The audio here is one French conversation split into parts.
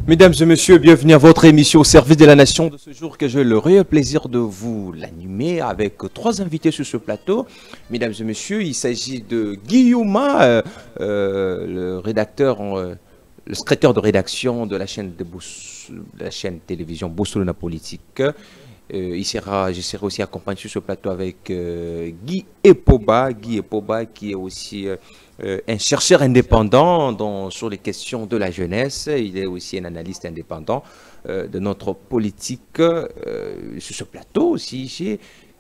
Mesdames et messieurs, bienvenue à votre émission au service de la nation de ce jour que j'ai le réel plaisir de vous l'animer avec trois invités sur ce plateau. Mesdames et messieurs, il s'agit de Guillaume, le rédacteur, le secrétaire de rédaction de la chaîne, la chaîne télévision Boussolona Politique. Je serai aussi accompagné sur ce plateau avec Guy Epoba. Guy Epoba qui est aussi un chercheur indépendant sur les questions de la jeunesse. Il est aussi un analyste indépendant de notre politique. Sur ce plateau aussi, j'ai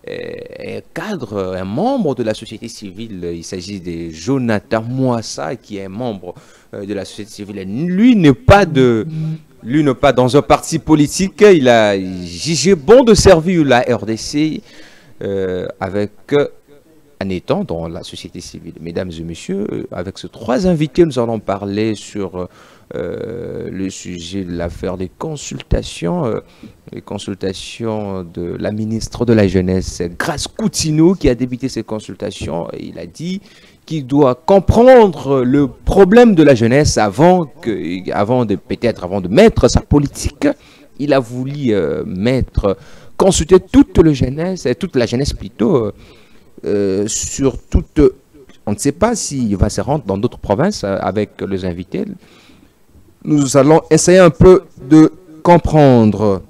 un cadre, un membre de la société civile. Il s'agit de Jonathan Mouassa qui est un membre de la société civile. Lui n'est pas dans un parti politique. Il a jugé bon de servir la RDC avec en étant dans la société civile. Mesdames et messieurs, avec ces trois invités, nous allons parler sur le sujet de l'affaire des consultations, les consultations de la ministre de la Jeunesse, Grace Coutinho, qui a débuté ces consultations. Il a dit qu'il doit comprendre le problème de la jeunesse avant de mettre sa politique. Il a voulu consulter toute la jeunesse plutôt, sur toute... On ne sait pas s'il va se rendre dans d'autres provinces avec les invités. Nous allons essayer un peu de comprendre.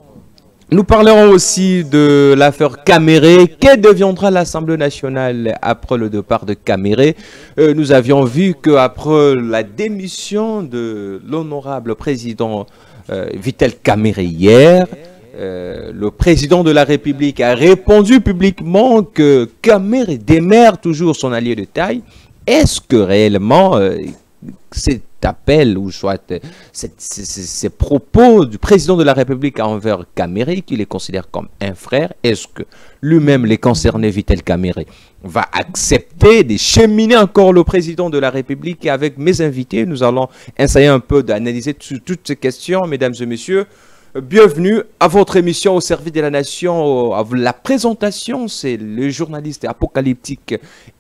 Nous parlerons aussi de l'affaire Caméré. Que deviendra l'Assemblée nationale après le départ de Caméré? Nous avions vu qu'après la démission de l'honorable président Vital Caméré hier, le président de la République a répondu publiquement que Caméré demeure toujours son allié de taille. Est-ce que réellement cet appel ou soit ces propos du président de la République envers Caméré, qui les considère comme un frère, est-ce que lui-même, les concernés Vital Caméré, va accepter de cheminer encore le président de la République? Et avec mes invités, nous allons essayer un peu d'analyser toutes ces questions, mesdames et messieurs. Bienvenue à votre émission au service de la nation. La présentation, c'est le journaliste apocalyptique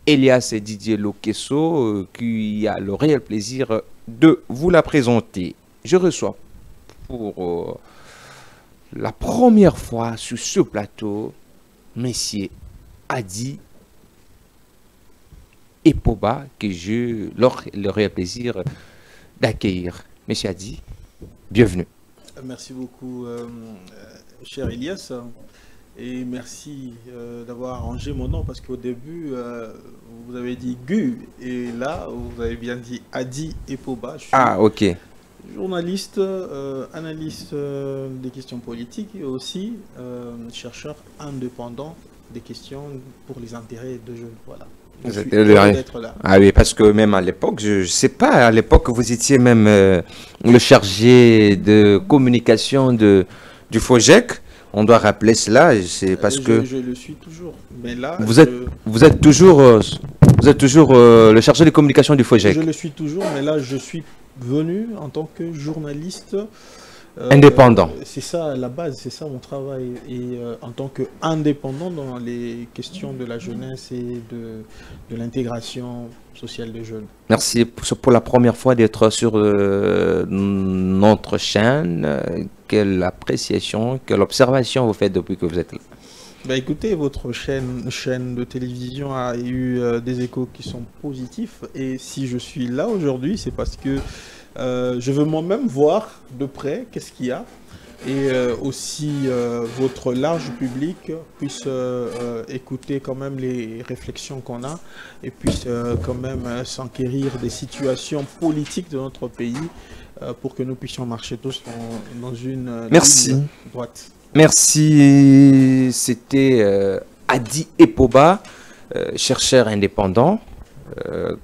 Elias Didier Lokesso qui a le réel plaisir de vous la présenter. Je reçois pour la première fois sur ce plateau Monsieur Adi Epoba, que j'ai le réel plaisir d'accueillir. Monsieur Adi, bienvenue. Merci beaucoup, cher Elias, et merci d'avoir arrangé mon nom, parce qu'au début, vous avez dit Gu, et là, vous avez bien dit Adi Epoba. Je suis ok. Journaliste, analyste des questions politiques, et aussi chercheur indépendant des questions pour les intérêts de jeunes. Voilà. Ah oui, parce que même à l'époque, je ne sais pas, à l'époque vous étiez même le chargé de communication du FOJEC. On doit rappeler cela, c'est parce que... Je le suis toujours, mais là... Vous êtes toujours le chargé de communication du FOJEC. Je le suis toujours, mais là je suis venu en tant que journaliste... indépendant. C'est ça la base, c'est ça mon travail. Et en tant qu'indépendant dans les questions de la jeunesse et de l'intégration sociale des jeunes. Merci pour la première fois d'être sur notre chaîne. Quelle appréciation, quelle observation vous faites depuis que vous êtes là? Bah écoutez, votre chaîne de télévision a eu des échos qui sont positifs. Et si je suis là aujourd'hui, c'est parce que je veux moi-même voir de près qu'est-ce qu'il y a, et aussi votre large public puisse écouter quand même les réflexions qu'on a, et puisse quand même s'enquérir des situations politiques de notre pays pour que nous puissions marcher tous dans une ligne droite. Merci. C'était Adi Epoba, chercheur indépendant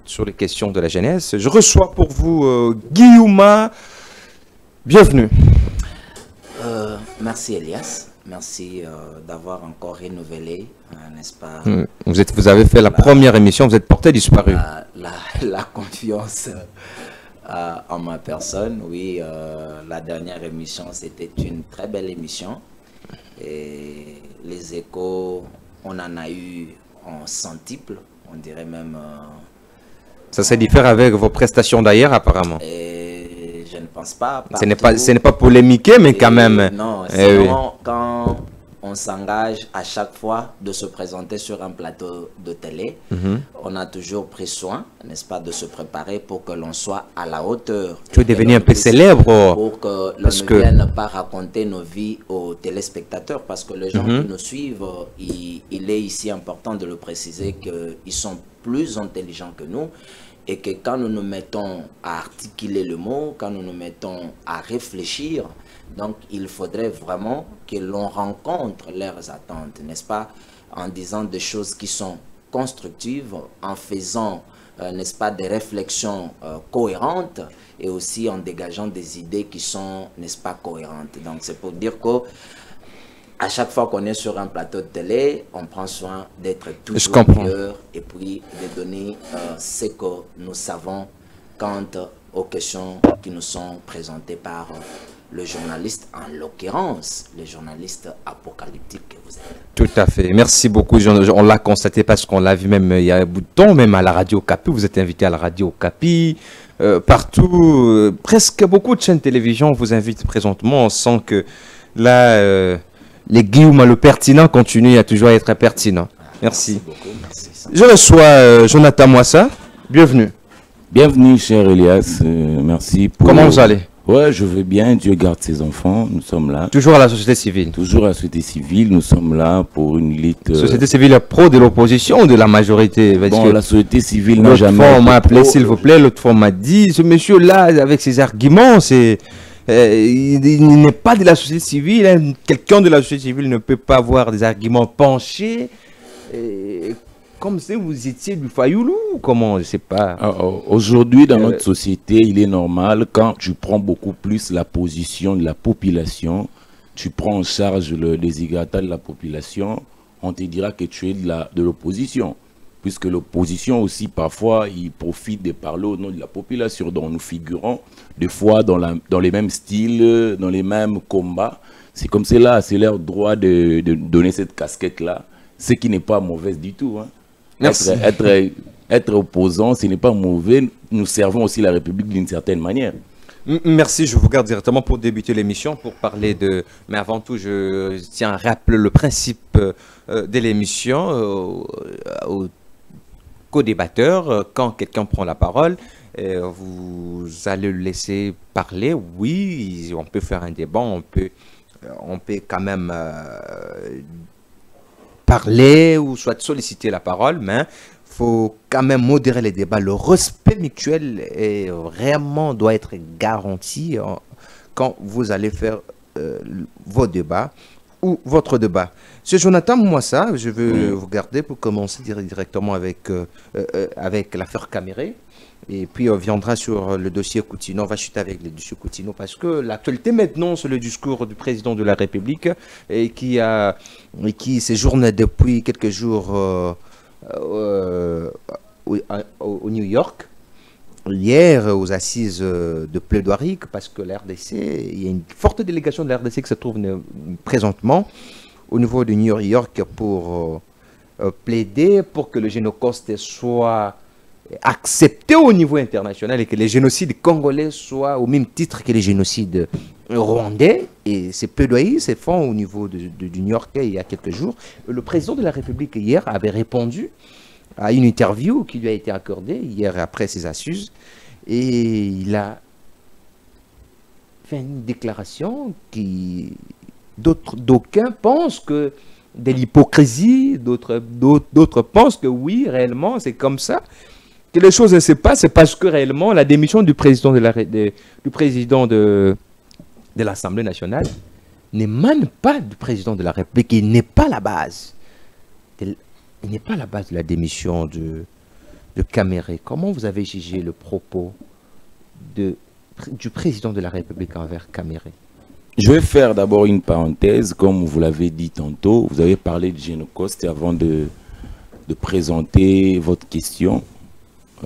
sur les questions de la jeunesse. Je reçois pour vous Guillaume. Bienvenue. Merci Elias. Merci d'avoir encore renouvelé, n'est-ce pas? Vous avez fait la première émission, vous êtes porté disparu. La confiance en ma personne, oui. La dernière émission, c'était une très belle émission. Et les échos, on en a eu en centuple. On dirait même... ça se diffère avec vos prestations d'ailleurs, apparemment. Et je ne pense pense pas. Ce n'est pas polémiqué, mais quand même. Non, sinon, quand on s'engage à chaque fois de se présenter sur un plateau de télé, on a toujours pris soin, n'est-ce pas, de se préparer pour que l'on soit à la hauteur. Tu es devenu un peu célèbre. Pour que l'on ne vienne pas raconter nos vies aux téléspectateurs, parce que les gens qui nous suivent, il est ici important de le préciser qu'ils sont plus intelligents que nous. Et que quand nous nous mettons à articuler le mot, quand nous nous mettons à réfléchir, donc il faudrait vraiment que l'on rencontre leurs attentes, n'est-ce pas, en disant des choses qui sont constructives, en faisant, n'est-ce pas, des réflexions cohérentes et aussi en dégageant des idées qui sont, n'est-ce pas, cohérentes. Donc c'est pour dire que à chaque fois qu'on est sur un plateau de télé, on prend soin d'être toujours meilleur et puis de donner ce que nous savons quant aux questions qui nous sont présentées par le journaliste, en l'occurrence, le journaliste apocalyptique que vous êtes. Tout à fait. Merci beaucoup. On l'a constaté parce qu'on l'a vu même il y a un bout de temps, même à la radio Capi. Vous êtes invité à la radio Capi. Partout, presque beaucoup de chaînes de télévision vous invitent présentement. On sent que là... les Guillaume, le pertinent continue à toujours être pertinent. Merci. Merci beaucoup. Merci. Je reçois Jonathan Mwassa. Bienvenue. Bienvenue, cher Elias. Merci pour... Comment vous allez? Ouais, je vais bien. Dieu garde ses enfants. Nous sommes là. Toujours à la société civile. Toujours à la société civile. Nous sommes là pour une lutte... Société civile pro de l'opposition ou de la majorité? Bon, la société civile n'a jamais... L'autre fois, on m'a appelé, s'il vous plaît. L'autre fois, on m'a dit, ce monsieur-là, avec ses arguments, c'est... il n'est pas de la société civile, hein. Quelqu'un de la société civile ne peut pas avoir des arguments penchés, comme si vous étiez du Fayoulou, comment, je ne sais pas. Aujourd'hui, dans notre société, il est normal, quand tu prends beaucoup plus la position de la population, tu prends en charge le déshydratat de la population, on te dira que tu es de l'opposition. Puisque l'opposition aussi, parfois, il profite de parler au nom de la population, dont nous figurons, des fois dans les mêmes styles, dans les mêmes combats. C'est comme cela, c'est leur droit de donner cette casquette-là, ce qui n'est pas mauvaise du tout. Hein. Merci. Être opposant, ce n'est pas mauvais. Nous servons aussi la République d'une certaine manière. Merci, je vous regarde directement pour débuter l'émission, pour parler de... Mais avant tout, je tiens à rappeler le principe de l'émission au co-débatteur. Quand quelqu'un prend la parole, vous allez le laisser parler. Oui, on peut faire un débat, on peut quand même parler ou soit solliciter la parole, mais il faut quand même modérer les débats. Le respect mutuel est vraiment doit être garanti quand vous allez faire vos débats ou votre débat. C'est Jonathan Mwassa, je veux vous garder pour commencer directement avec l'affaire Caméré. Et puis on viendra sur le dossier Coutinho. On va chuter avec le dossier Coutinho parce que l'actualité maintenant, c'est le discours du président de la République et qui séjourne depuis quelques jours au New York. Hier, aux assises de plaidoirie, parce que l'RDC, il y a une forte délégation de l'RDC qui se trouve présentement au niveau de New York pour plaider pour que le génocide soit accepté au niveau international et que les génocides congolais soient au même titre que les génocides rwandais. Et ces plaidoyers se font au niveau du New York il y a quelques jours. Le président de la République hier avait répondu à une interview qui lui a été accordée hier après ses assises et il a fait une déclaration qui d'aucuns pensent que de l'hypocrisie, d'autres pensent que oui, réellement c'est comme ça que les choses ne se passent, c'est parce que réellement la démission du président de l'Assemblée nationale n'émane pas du président de la République, il n'est pas la base. Il n'est pas la base de la démission de Caméré. Comment vous avez jugé le propos du président de la République envers Caméré? Je vais faire d'abord une parenthèse. Comme vous l'avez dit tantôt, vous avez parlé de génocide avant de présenter votre question.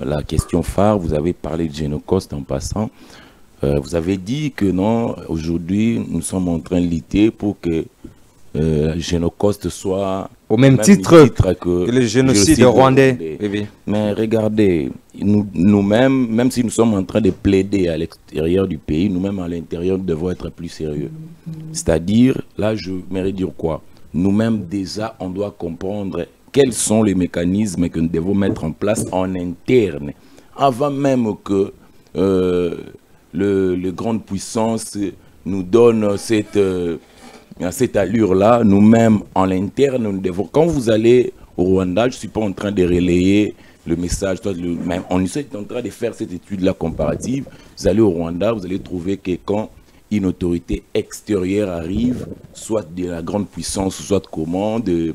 La question phare, vous avez parlé de génocide en passant. Vous avez dit que non, aujourd'hui, nous sommes en train de lutter pour que le génocide soit Au même titre que le génocide rwandais. Mais regardez, nous-mêmes, même si nous sommes en train de plaider à l'extérieur du pays, nous-mêmes à l'intérieur, nous devons être plus sérieux. C'est-à-dire, là, je m'aimerais dire quoi? Nous-mêmes, déjà, on doit comprendre quels sont les mécanismes que nous devons mettre en place en interne, avant même que les grandes puissances nous donnent cette allure-là. Nous-mêmes, en l'interne, nous devons... Quand vous allez au Rwanda, je ne suis pas en train de relayer le message, même on est en train de faire cette étude-là comparative. Vous allez au Rwanda, vous allez trouver que quand une autorité extérieure arrive, soit de la grande puissance, soit comment, de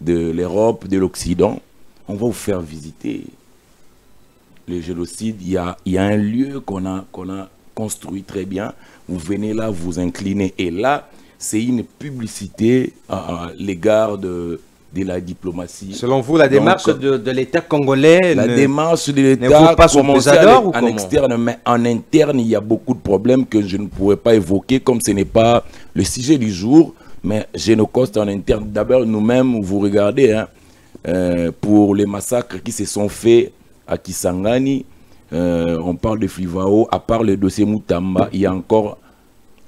l'Europe, de l'Occident, on va vous faire visiter le génocide. Il y a un lieu qu'on a construit très bien. Vous venez là, vous inclinez. Et là, c'est une publicité à l'égard de la diplomatie. Selon vous, la démarche de l'État congolais... La démarche de l'État commence en externe, mais en interne, il y a beaucoup de problèmes que je ne pourrais pas évoquer, comme ce n'est pas le sujet du jour, mais génocide en interne. D'abord, nous-mêmes, vous regardez, hein, pour les massacres qui se sont faits à Kisangani, on parle de Flivao, à part le dossier Moutamba, il y a encore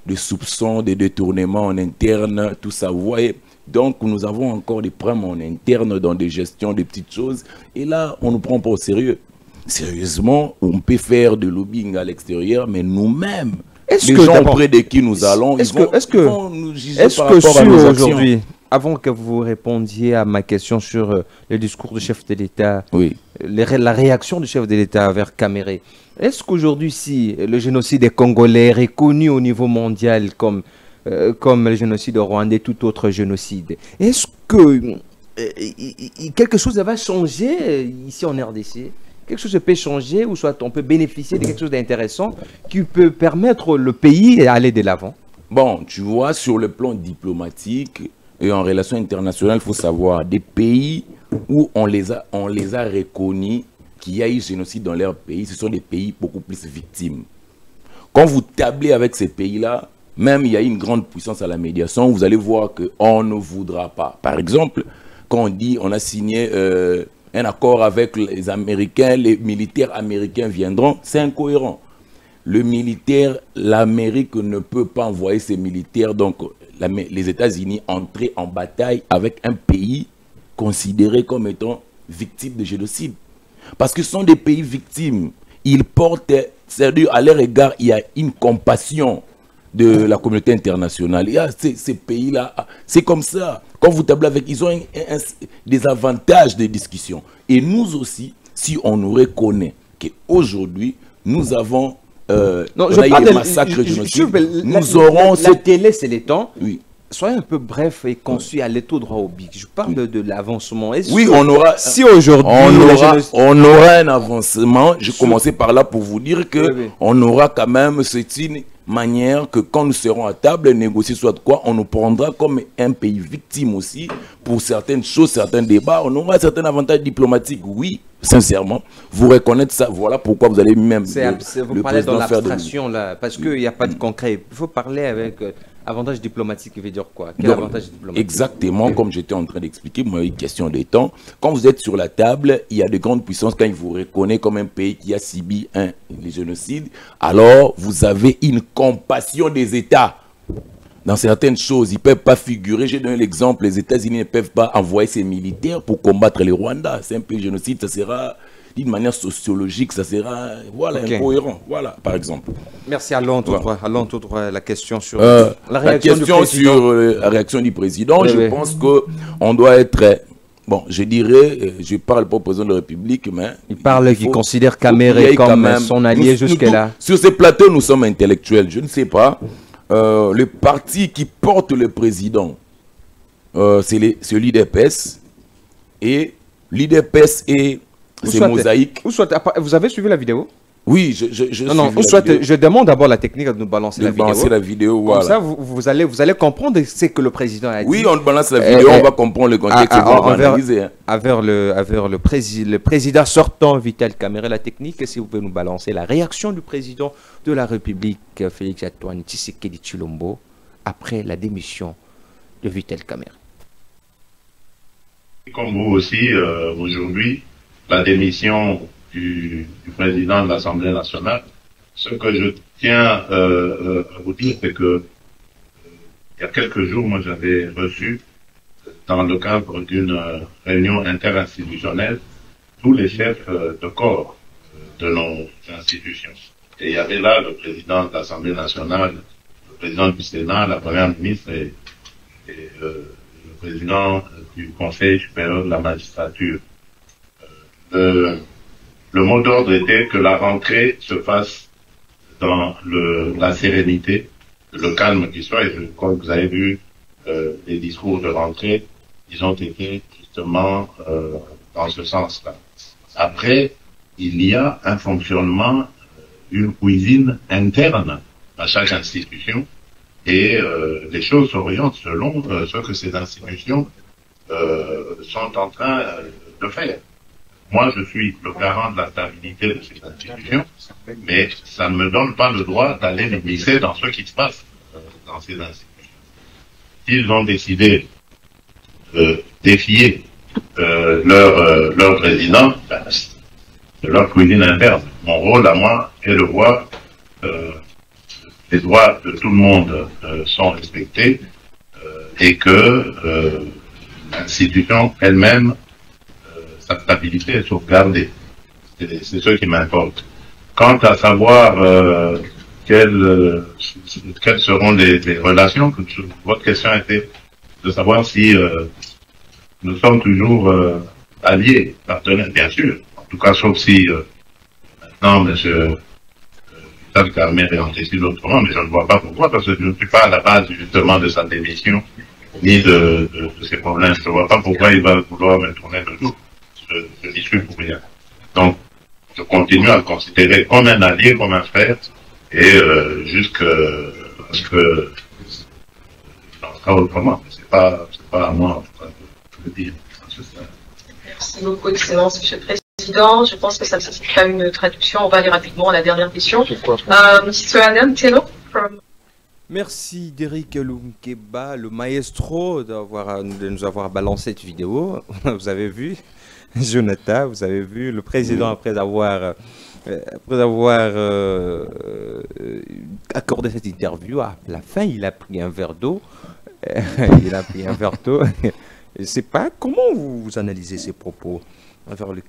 des soupçons, des détournements en interne, tout ça, vous voyez. Donc, nous avons encore des problèmes en interne dans des gestions, des petites choses. Et là, on ne nous prend pas au sérieux. Sérieusement, on peut faire de lobbying à l'extérieur, mais nous-mêmes, les gens auprès de qui nous allons, ils vont nous juger par rapport à nos actions. Avant que vous répondiez à ma question sur le discours du chef de l'État, oui, la réaction du chef de l'État vers Caméré, est-ce qu'aujourd'hui, si le génocide des Congolais est reconnu au niveau mondial comme le génocide rwandais, tout autre génocide, est-ce que quelque chose va changer ici en RDC? Quelque chose peut changer, ou soit on peut bénéficier de quelque chose d'intéressant qui peut permettre le pays d'aller de l'avant? Bon, tu vois, sur le plan diplomatique et en relations internationales, il faut savoir, des pays où on les a reconnus qu'il y a eu génocide dans leur pays, ce sont des pays beaucoup plus victimes. Quand vous tablez avec ces pays-là, même il y a une grande puissance à la médiation, vous allez voir qu'on ne voudra pas. Par exemple, quand on dit on a signé un accord avec les Américains, les militaires américains viendront, c'est incohérent. Le militaire, l'Amérique ne peut pas envoyer ses militaires, donc les États-Unis entrer en bataille avec un pays considéré comme étant victime de génocide. Parce que ce sont des pays victimes. Ils portent, c'est-à-dire à leur égard, il y a une compassion de la communauté internationale. Ces pays-là, c'est comme ça. Quand vous tablez avec, ils ont des avantages de discussion. Et nous aussi, si on nous reconnaît qu'aujourd'hui, nous avons des massacres génocides, nous aurons... La télé, c'est les temps. Oui. Soyez un peu bref et concis, allez tout droit au but. Je parle de l'avancement. Oui, on aura... Si aujourd'hui... On aura un avancement. Je commençais par là pour vous dire que on aura quand même cette manière que quand nous serons à table, négocier soit de quoi, on nous prendra comme un pays victime aussi pour certaines choses, certains débats. On aura certains avantages diplomatiques, oui, sincèrement. Vous reconnaître ça, voilà pourquoi vous allez même... Vous parlez dans l'abstraction là, parce qu'il n'y a pas de concret. Il faut parler avec... avantage diplomatique, il veut dire quoi? Quel avantage diplomatique? Exactement, comme j'étais en train d'expliquer, moi, une question de temps. Quand vous êtes sur la table, il y a de grandes puissances, quand ils vous reconnaissent comme un pays qui a subi les génocides, alors vous avez une compassion des États. Dans certaines choses, ils ne peuvent pas figurer. J'ai donné l'exemple, les États-Unis ne peuvent pas envoyer ses militaires pour combattre les Rwandais. C'est un pays génocide, ça sera... d'une manière sociologique, ça sera incohérent. Voilà, par exemple. Merci. Allons tout droit. La question sur la réaction du président. Je pense qu'on doit être... Bon, je dirais, je ne parle pas au président de la République, mais... Il considère Caméré comme son allié jusque-là. Sur ces plateaux, nous sommes intellectuels. Je ne sais pas. Le parti qui porte le président, c'est l'UDPS. Et l'UDPS est... C'est mosaïque. Vous avez suivi la vidéo? Oui, je demande d'abord la technique de nous balancer la vidéo. Balancer la vidéo, voilà. Comme ça, vous allez comprendre ce que le président a dit. Oui, on balance la vidéo, on va comprendre le contexte et on va analyser. Envers le président sortant, Vital Kamerhe, la technique, si vous pouvez nous balancer la réaction du président de la République, Félix-Antoine Tshisekedi Tshilombo, après la démission de Vital Kamerhe. Comme vous aussi, aujourd'hui, la démission du président de l'Assemblée nationale. Ce que je tiens à vous dire, c'est que il y a quelques jours, moi j'avais reçu, dans le cadre d'une réunion interinstitutionnelle, tous les chefs de corps de nos institutions. Et il y avait là le président de l'Assemblée nationale, le président du Sénat, la première ministre et le président du Conseil supérieur de la magistrature. Le mot d'ordre était que la rentrée se fasse dans la sérénité, le calme qui soit, et je crois que vous avez vu les discours de rentrée, ils ont été justement dans ce sens-là. Après, il y a un fonctionnement, une cuisine interne à chaque institution, et les choses s'orientent selon ce que ces institutions sont en train de faire. Moi, je suis le garant de la stabilité de ces institutions, mais ça ne me donne pas le droit d'aller me glisser dans ce qui se passe dans ces institutions. S'ils ont décidé de défier leur président, ben, c'est leur cuisine interne. Mon rôle à moi est de voir les droits de tout le monde sont respectés et que l'institution elle-même, sa stabilité est sauvegardée. C'est ce qui m'importe. Quant à savoir quelles seront les relations, votre question était de savoir si nous sommes toujours alliés, partenaires, bien sûr. En tout cas, sauf si maintenant, M. Vital Kamerhe est en décide autrement, mais je ne vois pas pourquoi, parce que je ne suis pas à la base justement de sa démission, ni de ses problèmes. Je ne vois pas pourquoi il va vouloir me tourner le dos. Je n'y suis pour rien. Donc, je continue à le considérer comme un allié, comme un frère, et jusqu'à ce que j'en sera autrement. C'est pas à moi de le dire. Merci beaucoup, Excellence, Monsieur le Président. Je pense que ça ne nécessite pas une traduction. On va aller rapidement à la dernière question. Mr. Alan Taylor from... Merci Derrick Lunkeba, le maestro, de nous avoir balancé cette vidéo. Vous avez vu, Jonathan, vous avez vu le président après avoir accordé cette interview, à la fin, il a pris un verre d'eau. Il a pris un verre d'eau. Je ne sais pas comment vous analysez ces propos avec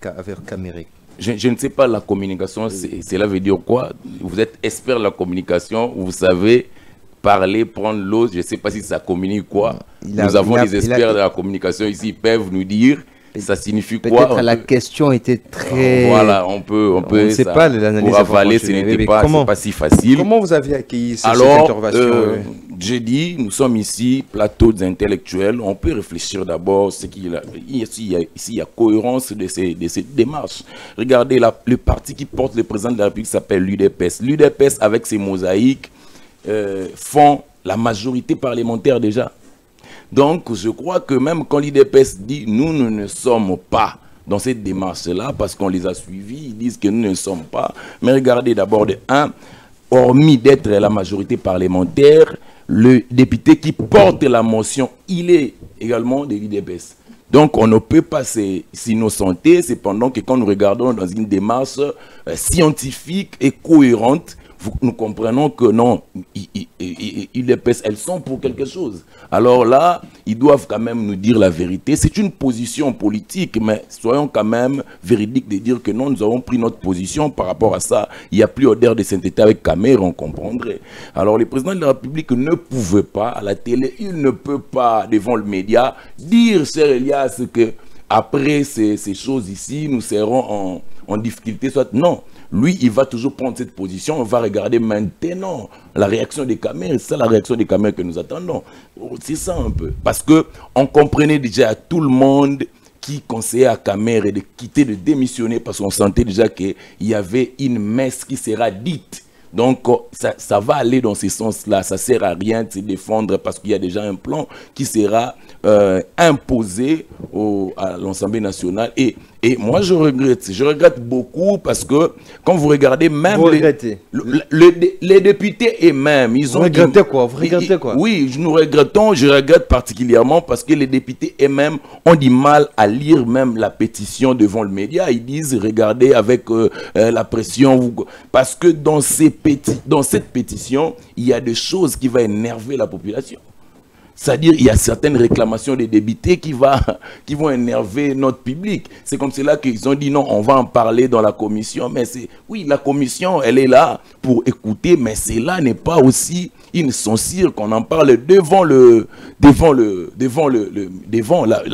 Kamerhe. Je ne sais pas, la communication, cela veut dire quoi? Vous êtes expert de la communication, vous savez parler, prendre l'eau, je ne sais pas si ça communique quoi. Nous avons des experts de la communication ici, ils peuvent nous dire ça signifie quoi. Peut-être la question était très... Voilà, on peut ne sait pas l'analyse. Pour avaler, ce n'était pas si facile. Comment vous avez accueilli cette intervention? J'ai dit, nous sommes ici, plateau d'intellectuels, on peut réfléchir d'abord s'il y a cohérence de ces démarches. Regardez, le parti qui porte le président de la République s'appelle l'UDPS. L'UDPS, avec ses mosaïques, font la majorité parlementaire déjà. Donc, je crois que même quand l'IDPS dit « nous ne sommes pas dans cette démarche-là » parce qu'on les a suivis, ils disent que nous ne sommes pas. Mais regardez d'abord, hormis d'être la majorité parlementaire, le député qui porte la motion, il est également de l'IDPS. Donc, on ne peut pas s'innocenter, cependant que quand nous regardons dans une démarche scientifique et cohérente, nous comprenons que non, elles sont pour quelque chose. Alors là, ils doivent quand même nous dire la vérité. C'est une position politique, mais soyons quand même véridiques de dire que non, nous avons pris notre position par rapport à ça. Il n'y a plus odeur de sainteté avec Kamerhe, on comprendrait. Alors le président de la République ne pouvait pas, à la télé, il ne peut pas, devant le média, dire, cher Elias, que après ces choses ici, nous serons en difficulté, soit non. Lui, il va toujours prendre cette position. On va regarder maintenant la réaction des Kamerhe. C'est ça la réaction des Kamerhe que nous attendons. C'est ça un peu. Parce qu'on comprenait déjà à tout le monde qui conseillait à Kamerhe de quitter, de démissionner, parce qu'on sentait déjà qu'il y avait une messe qui sera dite. Donc, ça va aller dans ce sens-là. Ça ne sert à rien de se défendre parce qu'il y a déjà un plan qui sera imposé à l'Assemblée nationale. Et Et moi, je regrette beaucoup parce que quand vous regardez même Vous regrettez. les députés eux-mêmes, ils ont... Vous regrettez quoi? Vous regrettez quoi? Oui, je regrette particulièrement parce que les députés eux-mêmes ont du mal à lire même la pétition devant le média. Ils disent, regardez avec la pression, parce que dans cette pétition, il y a des choses qui vont énerver la population. C'est-à-dire il y a certaines réclamations des députés qui vont énerver notre public. C'est comme cela qu'ils ont dit non, on va en parler dans la commission. Mais oui, la commission, elle est là pour écouter, mais cela n'est pas aussi une censure qu'on en parle devant la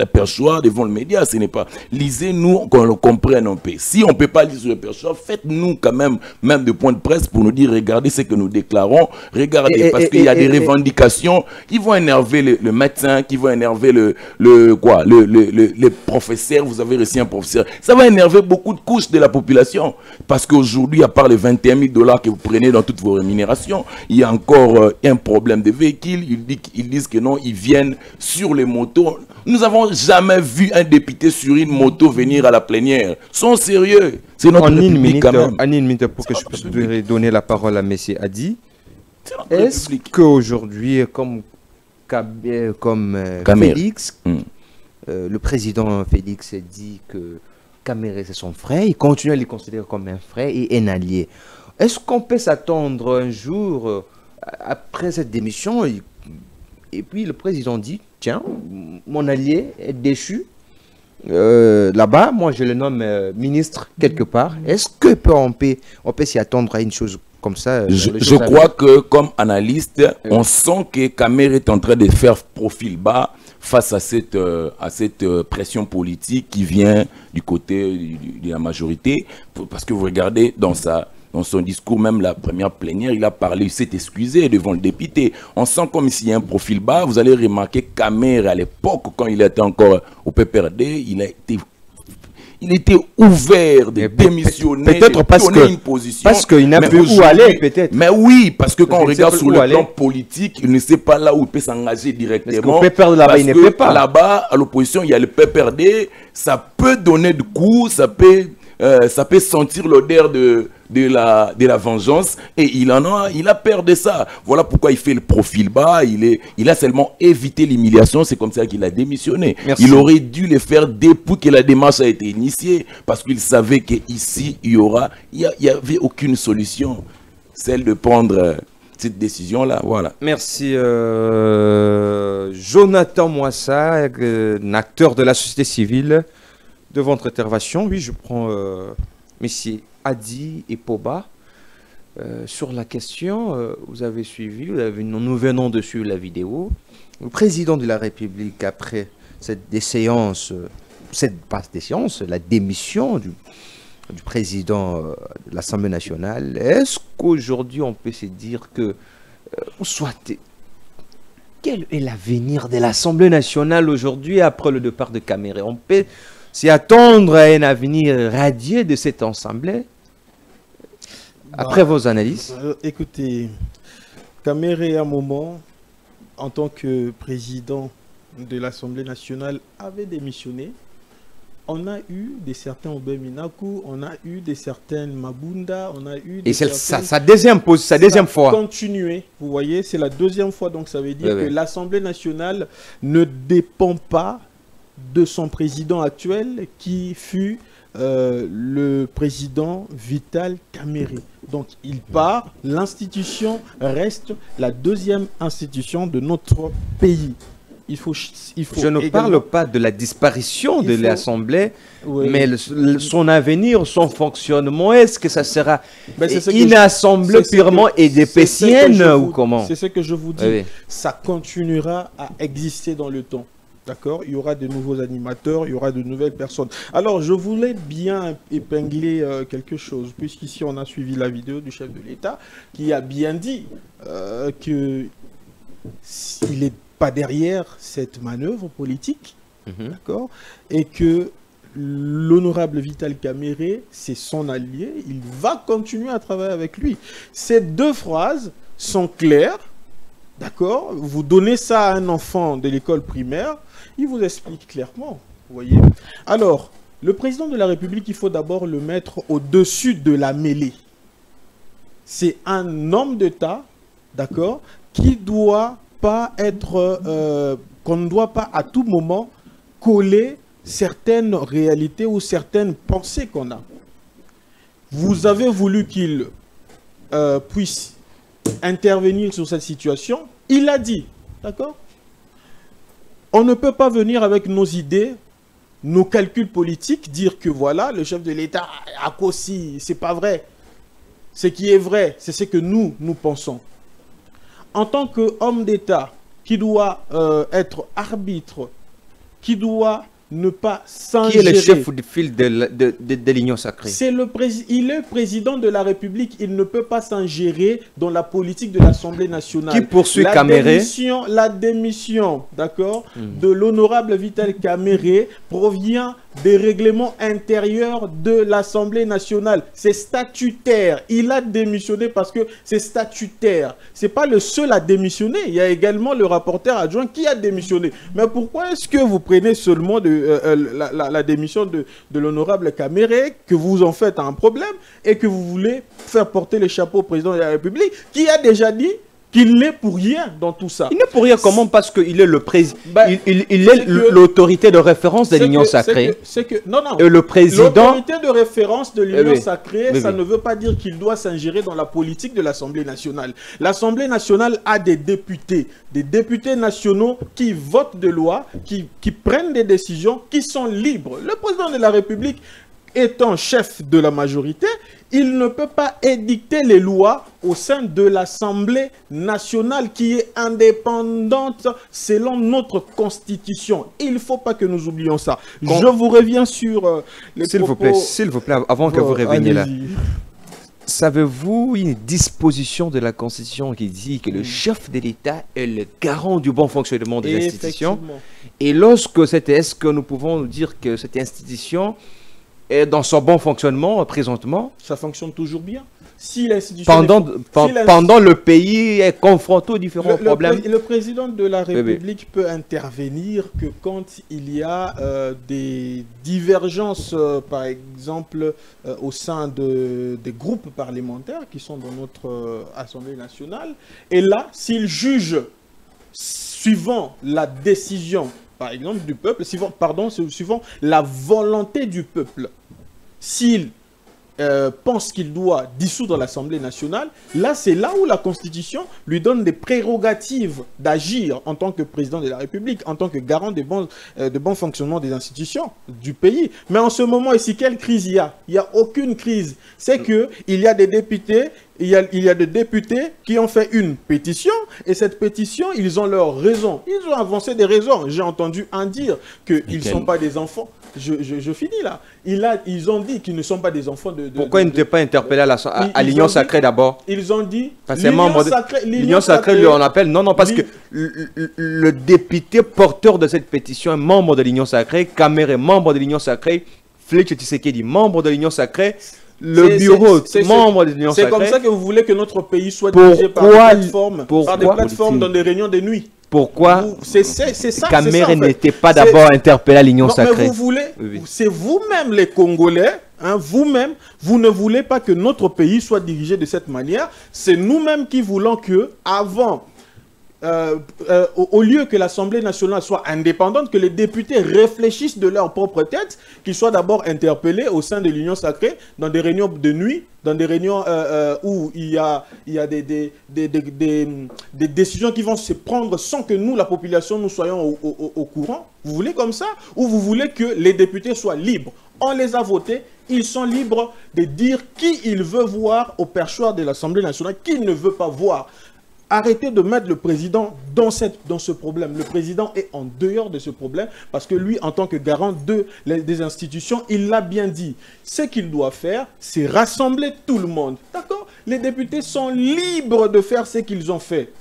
perchoir, devant le média. Ce n'est pas. Lisez-nous, qu'on le comprenne un peu. Si on ne peut pas lire sur le perchoir, faites-nous quand même de point de presse pour nous dire regardez ce que nous déclarons, regardez, parce qu'il y a des revendications qui vont énerver le médecin, qui vont énerver le professeur. Vous avez reçu un professeur. Ça va énerver beaucoup de couches de la population. Parce qu'aujourd'hui, à part les 21 000 $ que vous prenez dans toutes vos rémunérations, il y a encore un problème de véhicules. Ils disent que non, ils viennent sur les motos. Nous n'avons jamais vu un député sur une moto venir à la plénière. Ils sont sérieux. C'est notre République quand même. En une minute pour que je puisse donner la parole à M. Adi. Est-ce qu'aujourd'hui, comme Félix, le président Félix dit que Kamere c'est son frère, il continue à les considérer comme un frère et un allié. Est-ce qu'on peut s'attendre un jour, après cette démission, et puis le président dit, tiens, mon allié est déchu, là-bas, moi je le nomme ministre quelque part. Est-ce qu'on peut s'y attendre à une chose comme ça? Je crois que comme analyste, on sent que Kamere est en train de faire profil bas face à cette pression politique qui vient du côté de la majorité. Parce que vous regardez dans son discours, même la première plénière, il a parlé, il s'est excusé devant le député. On sent comme s'il y a un profil bas. Vous allez remarquer Kamere à l'époque, quand il était encore au PPRD, il était ouvert de démissionner, peut-être parce qu'il n'a plus où aller, peut-être. Mais oui, parce que quand on regarde sur le plan politique, il ne sait pas là où il peut s'engager directement. Parce que là-bas, il ne peut pas. Là-bas, à l'opposition, il y a le PPRD, ça peut donner du coup, ça peut sentir l'odeur de la vengeance, et il a peur de ça. Voilà pourquoi il fait le profil bas. Il a seulement évité l'humiliation. C'est comme ça qu'il a démissionné. Merci. Il aurait dû le faire depuis que la démarche a été initiée, parce qu'il savait qu'ici il y avait aucune solution, celle de prendre cette décision là. Voilà. Merci Jonathan Moissa, un acteur de la société civile, de votre intervention. Oui, je prends messieurs Adi et Poba. Sur la question, vous avez suivi, nous venons de suivre la vidéo. Le président de la République, après cette la démission du président de l'Assemblée nationale, est-ce qu'aujourd'hui on peut se dire que, quel est l'avenir de l'Assemblée nationale aujourd'hui après le départ de Kamere? On peut s'y attendre à un avenir radieux de cette assemblée après vos analyses? Écoutez, Kamere, à un moment, en tant que président de l'Assemblée nationale, avait démissionné. On a eu des certains Obeminaku, on a eu des certaines Mabunda, on a eu des sa deuxième fois. Continuer, vous voyez, c'est la deuxième fois, donc ça veut dire que l'Assemblée nationale ne dépend pas de son président actuel qui fut le président Vital Kamere. Donc il part, l'institution reste la deuxième institution de notre pays. Je ne parle pas de la disparition de l'Assemblée, mais son avenir, son fonctionnement, est-ce que ça sera une assemblée purement édépécienne ou comment? C'est ce que je vous dis. Ça continuera à exister dans le temps. D'accord? Il y aura de nouveaux animateurs, il y aura de nouvelles personnes. Alors, je voulais bien épingler quelque chose, puisqu'ici, on a suivi la vidéo du chef de l'État, qui a bien dit qu'il n'est pas derrière cette manœuvre politique, d'accord? Et que l'honorable Vital Kamere, c'est son allié, il va continuer à travailler avec lui. Ces deux phrases sont claires, d'accord? Vous donnez ça à un enfant de l'école primaire, il vous explique clairement, vous voyez. Alors, Le président de la République, il faut d'abord le mettre au-dessus de la mêlée. C'est un homme d'État, d'accord, qui doit pas être, qu'on ne doit pas à tout moment coller certaines réalités ou certaines pensées qu'on a. Vous avez voulu qu'il puisse intervenir sur cette situation. Il a dit, d'accord? On ne peut pas venir avec nos idées, nos calculs politiques, dire que voilà, le chef de l'État a cossi, c'est pas vrai. Ce qui est vrai, c'est ce que nous pensons. En tant qu'homme d'État qui doit être arbitre, qui doit ne pas s'ingérer. Qui est le chef de file de l'Union sacrée? Il est président de la République. Il ne peut pas s'ingérer dans la politique de l'Assemblée nationale. Qui poursuit Caméré? La démission, d'accord, de l'honorable Vital Caméré provient des règlements intérieurs de l'Assemblée nationale. C'est statutaire. Il a démissionné parce que c'est statutaire. C'est pas le seul à démissionner. Il y a également le rapporteur adjoint qui a démissionné. Mais pourquoi est-ce que vous prenez seulement la démission de l'honorable Caméré, que vous en faites un problème et que vous voulez faire porter le chapeau au président de la République qui a déjà dit qu'il n'est pour rien dans tout ça? Il n'est pour rien comment? Parce qu'il est le président. Il est l'autorité de référence de l'Union sacrée. Non. Et le président... L'autorité de référence de l'Union sacrée, ça ne veut pas dire qu'il doit s'ingérer dans la politique de l'Assemblée nationale. L'Assemblée nationale a des députés nationaux qui votent des lois, qui prennent des décisions, qui sont libres. Le président de la République étant chef de la majorité, il ne peut pas édicter les lois au sein de l'Assemblée nationale qui est indépendante selon notre constitution. Il ne faut pas que nous oublions ça. Je vous reviens sur les propos... S'il vous plaît, avant que vous reveniez là. Savez-vous une disposition de la Constitution qui dit que le chef de l'État est le garant du bon fonctionnement des institutions? Et est-ce que nous pouvons dire que cette institution est dans son bon fonctionnement présentement? Ça fonctionne toujours bien. Si l'institution pendant le pays est confronté aux différents problèmes. Le président de la République peut intervenir que quand il y a des divergences, par exemple, au sein des groupes parlementaires qui sont dans notre Assemblée nationale. Et là, s'il juge, suivant la décision, par exemple, du peuple, suivant la volonté du peuple, s'il pense qu'il doit dissoudre l'Assemblée nationale, là, c'est là où la Constitution lui donne des prérogatives d'agir en tant que président de la République, en tant que garant de bon fonctionnement des institutions du pays. Mais en ce moment ici, quelle crise il y a? Il n'y a aucune crise. C'est qu'il y a des députés, il y a des députés qui ont fait une pétition, et cette pétition, ils ont leurs raisons. Ils ont avancé des raisons. J'ai entendu un dire qu'ils ne sont pas des enfants. Je finis là. Ils ont dit qu'ils ne sont pas des enfants de... Pourquoi ils n'étaient pas interpellés à l'Union sacrée d'abord? Ils ont dit... L'Union sacrée, lui, on appelle... Non, parce que le député porteur de cette pétition est membre de l'Union sacrée, Caméré, membre de l'Union sacrée, Félix Tshisekedi, membre de l'Union sacrée, le bureau, membre de l'Union sacrée. C'est comme ça que vous voulez que notre pays soit dirigé par des plateformes dans des réunions de nuit. Pourquoi c'est ça, Caméré n'était pas d'abord interpellé à l'Union sacrée? Mais vous voulez, c'est vous-même les Congolais, hein, vous-même, vous ne voulez pas que notre pays soit dirigé de cette manière. C'est nous-mêmes qui voulons que, avant, au lieu que l'Assemblée nationale soit indépendante, que les députés réfléchissent de leur propre tête, qu'ils soient d'abord interpellés au sein de l'Union sacrée, dans des réunions de nuit, dans des réunions où il y a des décisions qui vont se prendre sans que nous, la population, nous soyons au courant. Vous voulez comme ça? Ou vous voulez que les députés soient libres? On les a votés, ils sont libres de dire qui ils veulent voir au perchoir de l'Assemblée nationale, qui ne veut pas voir. Arrêtez de mettre le président dans ce problème. Le président est en dehors de ce problème parce que lui, en tant que garant des institutions, il l'a bien dit. Ce qu'il doit faire, c'est rassembler tout le monde. D'accord? Les députés sont libres de faire ce qu'ils ont fait.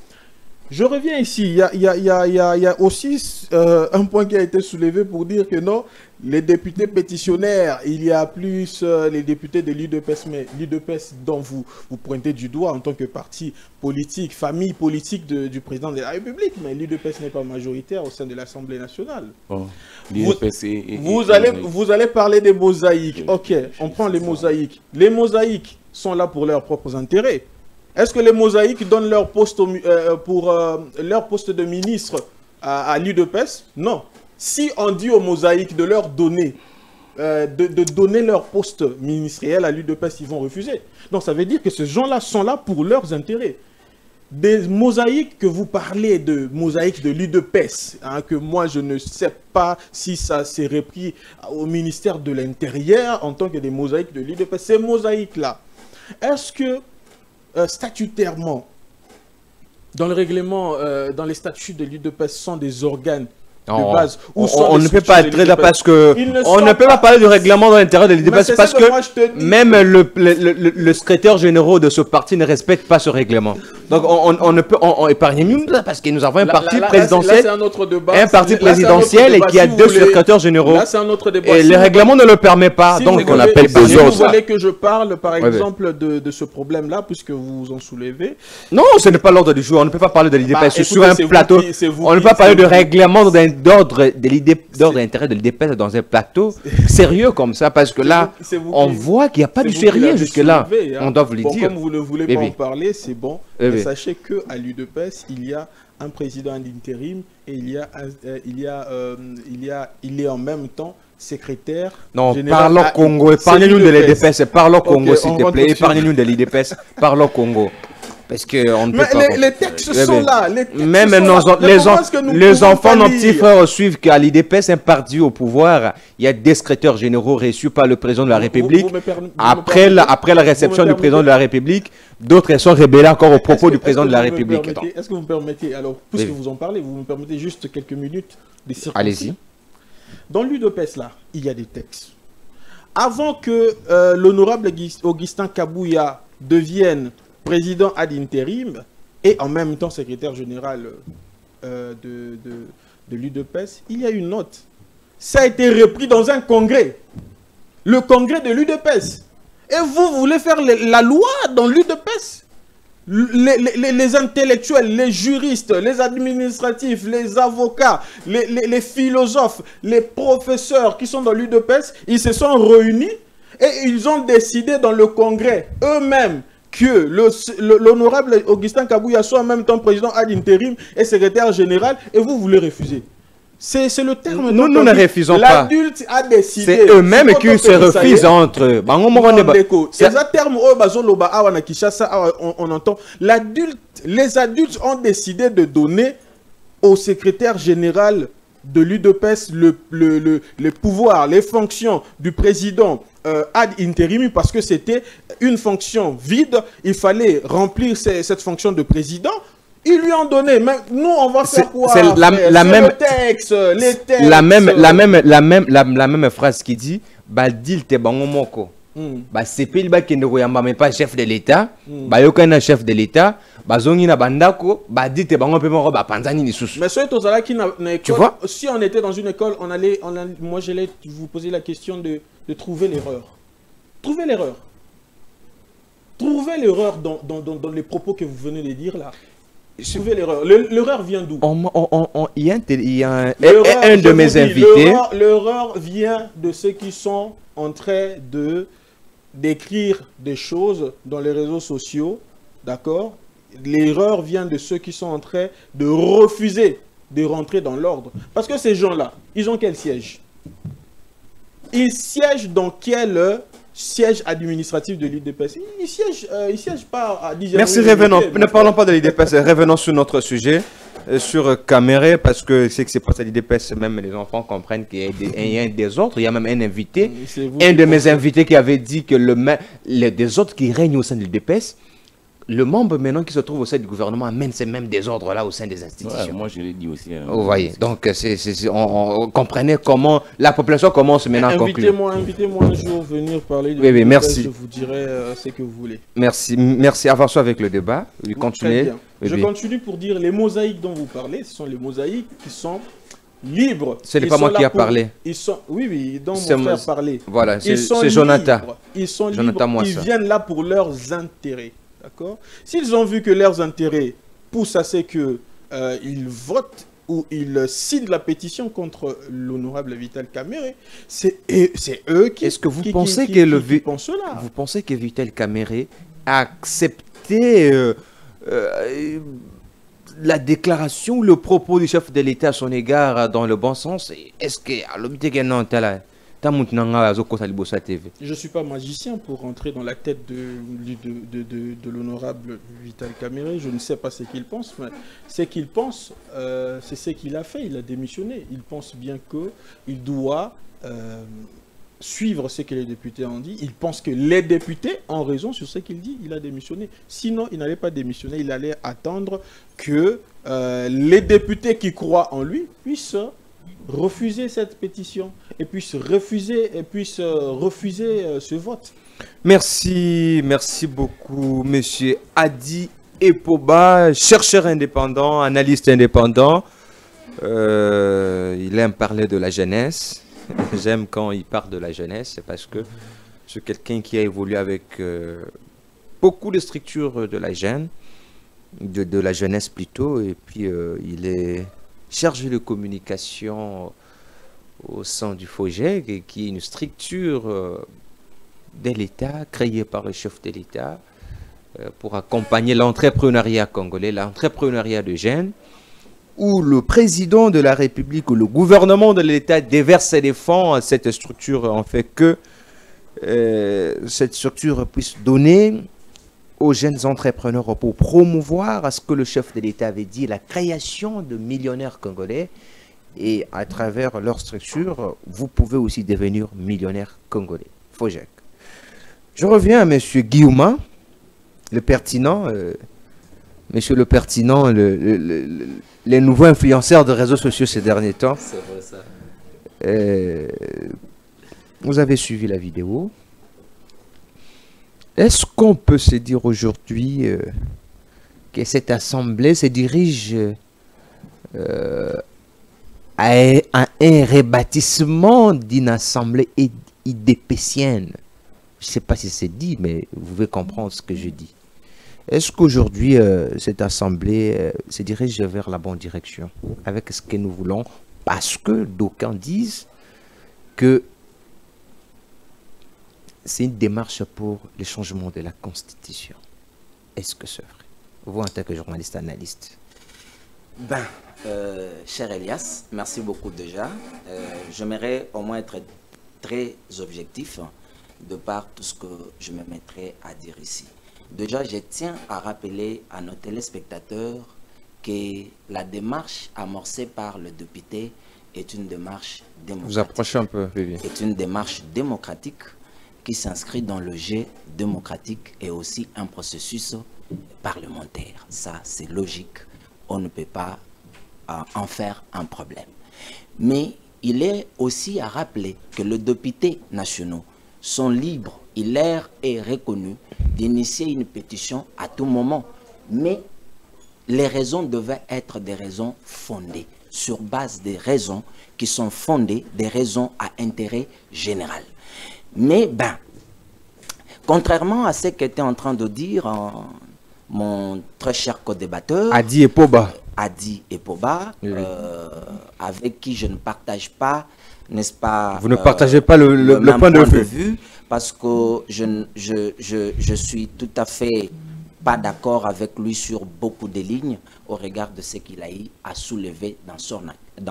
Je reviens ici. Il y a aussi un point qui a été soulevé pour dire que non, les députés pétitionnaires, il y a plus les députés de l'UDPS, mais l'UDPS dont vous pointez du doigt en tant que parti politique, famille politique du président de la République, mais l'UDPS n'est pas majoritaire au sein de l'Assemblée nationale. Bon, vous allez parler des mosaïques. Ok, on prend les mosaïques. Les mosaïques sont là pour leurs propres intérêts. Est-ce que les mosaïques donnent leur poste leur poste de ministre à l'UDPS? Non. Si on dit aux mosaïques de leur donner, de donner leur poste ministériel à l'UDPS, ils vont refuser. Donc ça veut dire que ces gens-là sont là pour leurs intérêts. Des mosaïques que vous parlez de mosaïques de l'UDPS, hein, que moi je ne sais pas si ça s'est repris au ministère de l'Intérieur en tant que des mosaïques de l'UDPS. Ces mosaïques-là, est-ce que statutairement, dans le règlement, dans les statuts de l'UDPS, sont des organes de base? On ne peut pas être là parce que on ne peut pas parler du règlement dans l'intérieur de l'UDPS parce que même le secrétaire général de ce parti ne respecte pas ce règlement. Donc on ne peut épargner nous parce que nous avons un parti présidentiel, un parti présidentiel et qui a deux secrétaires généraux. Là, c'est un autre débat. Et le règlement ne le permet pas. Si donc on appelle si vous voulez que je parle par exemple de ce problème-là, puisque vous en soulevez. Non, ce n'est pas l'ordre du jour. On ne peut pas parler de l'UDPS sur un plateau. On ne peut pas parler de règlement d'ordre d'intérêt de l'UDPS dans un plateau sérieux comme ça, parce que là, on voit qu'il n'y a pas du sérieux jusque-là. On doit vous le dire. Comme vous ne voulez pas en parler, c'est bon. Sachez qu'à l'UDPS, il y a un président d'intérim et il est en même temps secrétaire général. Parlons Congo, épargnez-nous de l'UDPS, parlons Congo s'il te plaît, épargnez-nous de l'UDPS, parlons Congo. Parce que on ne peut pas... les textes sont là. Même les enfants, nos petits frères suivent qu'à l'UDPS, un parti au pouvoir, il y a des secrétaires généraux reçus par le président de la République. Après la réception du président de la République, d'autres sont rebellés encore au propos du président de la République. Est-ce que vous me permettez, alors, puisque vous en parlez, vous me permettez juste quelques minutes de circoncis. Allez-y. Dans l'UDPS, là, il y a des textes. Avant que l'honorable Augustin Kabouya devienne président ad intérim et en même temps secrétaire général de l'UDPS, il y a une note. Ça a été repris dans un congrès. Le congrès de l'UDPS. Et vous voulez faire la loi dans l'UDPS? Les intellectuels, les juristes, les administratifs, les avocats, les philosophes, les professeurs qui sont dans l'UDPS, ils se sont réunis et ils ont décidé dans le congrès eux-mêmes que l'honorable Augustin Kabouya soit en même temps président ad intérim et secrétaire général, et vous voulez refuser. C'est le terme. Nous ne refusons pas. L'adulte a décidé. C'est eux-mêmes qui se refusent entre eux. C'est un terme on entend. Les adultes ont décidé de donner au secrétaire général de l'UDPS le pouvoir, les fonctions du président ad interim, parce que c'était une fonction vide. Il fallait remplir cette fonction de président. Ils lui ont donné. Mais nous, on va faire quoi? C'est la même texte, les textes. La même phrase qui dit Badil te bangomoko. C'est pas mais pas chef de l'État. Aucun chef de l'État. Bazongi na bandako, dit te bango pe moko ba panzani ni susu. Mais ceux tozala qui na école, si on était dans une école, moi j'allais vous poser la question de trouver l'erreur. Trouver l'erreur. Trouver l'erreur dans les propos que vous venez de dire là. Trouvez l'erreur. L'erreur vient d'où? Il y a un de mes invités. L'erreur vient de ceux qui sont en train d'écrire des choses dans les réseaux sociaux, d'accord? L'erreur vient de ceux qui sont en train de refuser de rentrer dans l'ordre. Parce que ces gens-là, ils ont quel siège? Ils siègent dans quel siège administratif de l'UDPS? Ils siègent pas à 10 heures. Merci, revenons. Ne parlons pas de l'UDPS, revenons sur notre sujet, sur Caméré, parce que c'est que c'est pas à l'UDPS, même les enfants comprennent qu'il y a des autres. Il y a même un invité, un de mes invités qui avait dit que des autres qui règnent au sein de l'UDPS, le membre maintenant qui se trouve au sein du gouvernement amène ces mêmes désordres-là au sein des Ouais, institutions. moi, je l'ai dit aussi. Hein. Vous voyez, donc on comprenait comment la population commence maintenant à conclure. Invitez-moi un jour venir parler de Oui, merci. Je vous dirai ce que vous voulez. Merci. Avançons avec le débat. Très Continuez. bien. Je continue pour dire les mosaïques dont vous parlez, ce sont les mosaïques qui sont libres. Ce n'est pas moi qui a parlé. Ils sont, oui, dont C'est mon frère parlait. Voilà, Ils sont c'est Jonathan. libres. Ils sont Jonathan libres. Ils Moissa. viennent là pour leurs intérêts. D'accord? S'ils ont vu que leurs intérêts poussent à ce que ils votent ou ils signent la pétition contre l'honorable Vital Kamere, c'est eux qui. Est-ce que vous pensez que pensent cela. vous pensez que Vital Kamere a accepté la déclaration, le propos du chef de l'État à son égard dans le bon sens? Est-ce que Je ne suis pas magicien pour rentrer dans la tête de l'honorable Vital Kamere. Je ne sais pas ce qu'il pense. Mais ce qu'il pense, c'est ce qu'il a fait. Il a démissionné. Il pense bien qu'il doit suivre ce que les députés ont dit. Il pense que les députés ont raison sur ce qu'il dit. Il a démissionné. Sinon, il n'allait pas démissionner. Il allait attendre que les députés qui croient en lui puissent refuser cette pétition et puissent refuser ce vote. Merci beaucoup, monsieur Adi Epoba, chercheur indépendant, analyste indépendant. Il aime parler de la jeunesse. J'aime quand il parle de la jeunesse, parce que c'est quelqu'un qui a évolué avec beaucoup de structures de la jeune, de la jeunesse plutôt, et puis il est chargé de communication au sein du FOGEC, qui est une structure de l'État, créée par le chef de l'État, pour accompagner l'entrepreneuriat congolais, l'entrepreneuriat de jeunes, où le président de la République ou le gouvernement de l'État déverse des fonds à cette structure, en fait que cette structure puisse donner aux jeunes entrepreneurs pour promouvoir à ce que le chef de l'État avait dit, la création de millionnaires congolais. Et à travers leur structure, vous pouvez aussi devenir millionnaire congolais. FOGEC. Je reviens à M. Guillaume, le pertinent, monsieur le pertinent, les nouveaux influenceurs de réseaux sociaux ces derniers temps. C'est vrai ça. Vous avez suivi la vidéo. Est-ce qu'on peut se dire aujourd'hui que cette assemblée se dirige à un rebâtissement d'une assemblée idépécienne? Je ne sais pas si c'est dit, mais vous pouvez comprendre ce que je dis. Est-ce qu'aujourd'hui, cette assemblée se dirige vers la bonne direction avec ce que nous voulons? Parce que d'aucuns disent que c'est une démarche pour le changement de la Constitution. Est-ce que c'est vrai? Vous, en tant que journaliste analyste. Cher Elias, merci beaucoup déjà. J'aimerais au moins être très objectif de par tout ce que je me mettrai à dire ici. Déjà, je tiens à rappeler à nos téléspectateurs que la démarche amorcée par le député est une démarche démocratique. Vous approchez un peu, Vivi. C'est une démarche démocratique qui s'inscrit dans le jeu démocratique et aussi un processus parlementaire. Ça, c'est logique. On ne peut pas en faire un problème. Mais il est aussi à rappeler que les députés nationaux sont libres, il leur est reconnu d'initier une pétition à tout moment. Mais les raisons devaient être des raisons fondées, sur base des raisons qui sont fondées, des raisons à intérêt général. Mais, contrairement à ce qu'était en train de dire mon très cher co-débatteur, Adi Epoba, avec qui je ne partage pas, n'est-ce pas? Vous ne partagez pas le point de vue. Parce que je suis tout à fait pas d'accord avec lui sur beaucoup de lignes au regard de ce qu'il a eu à soulever dans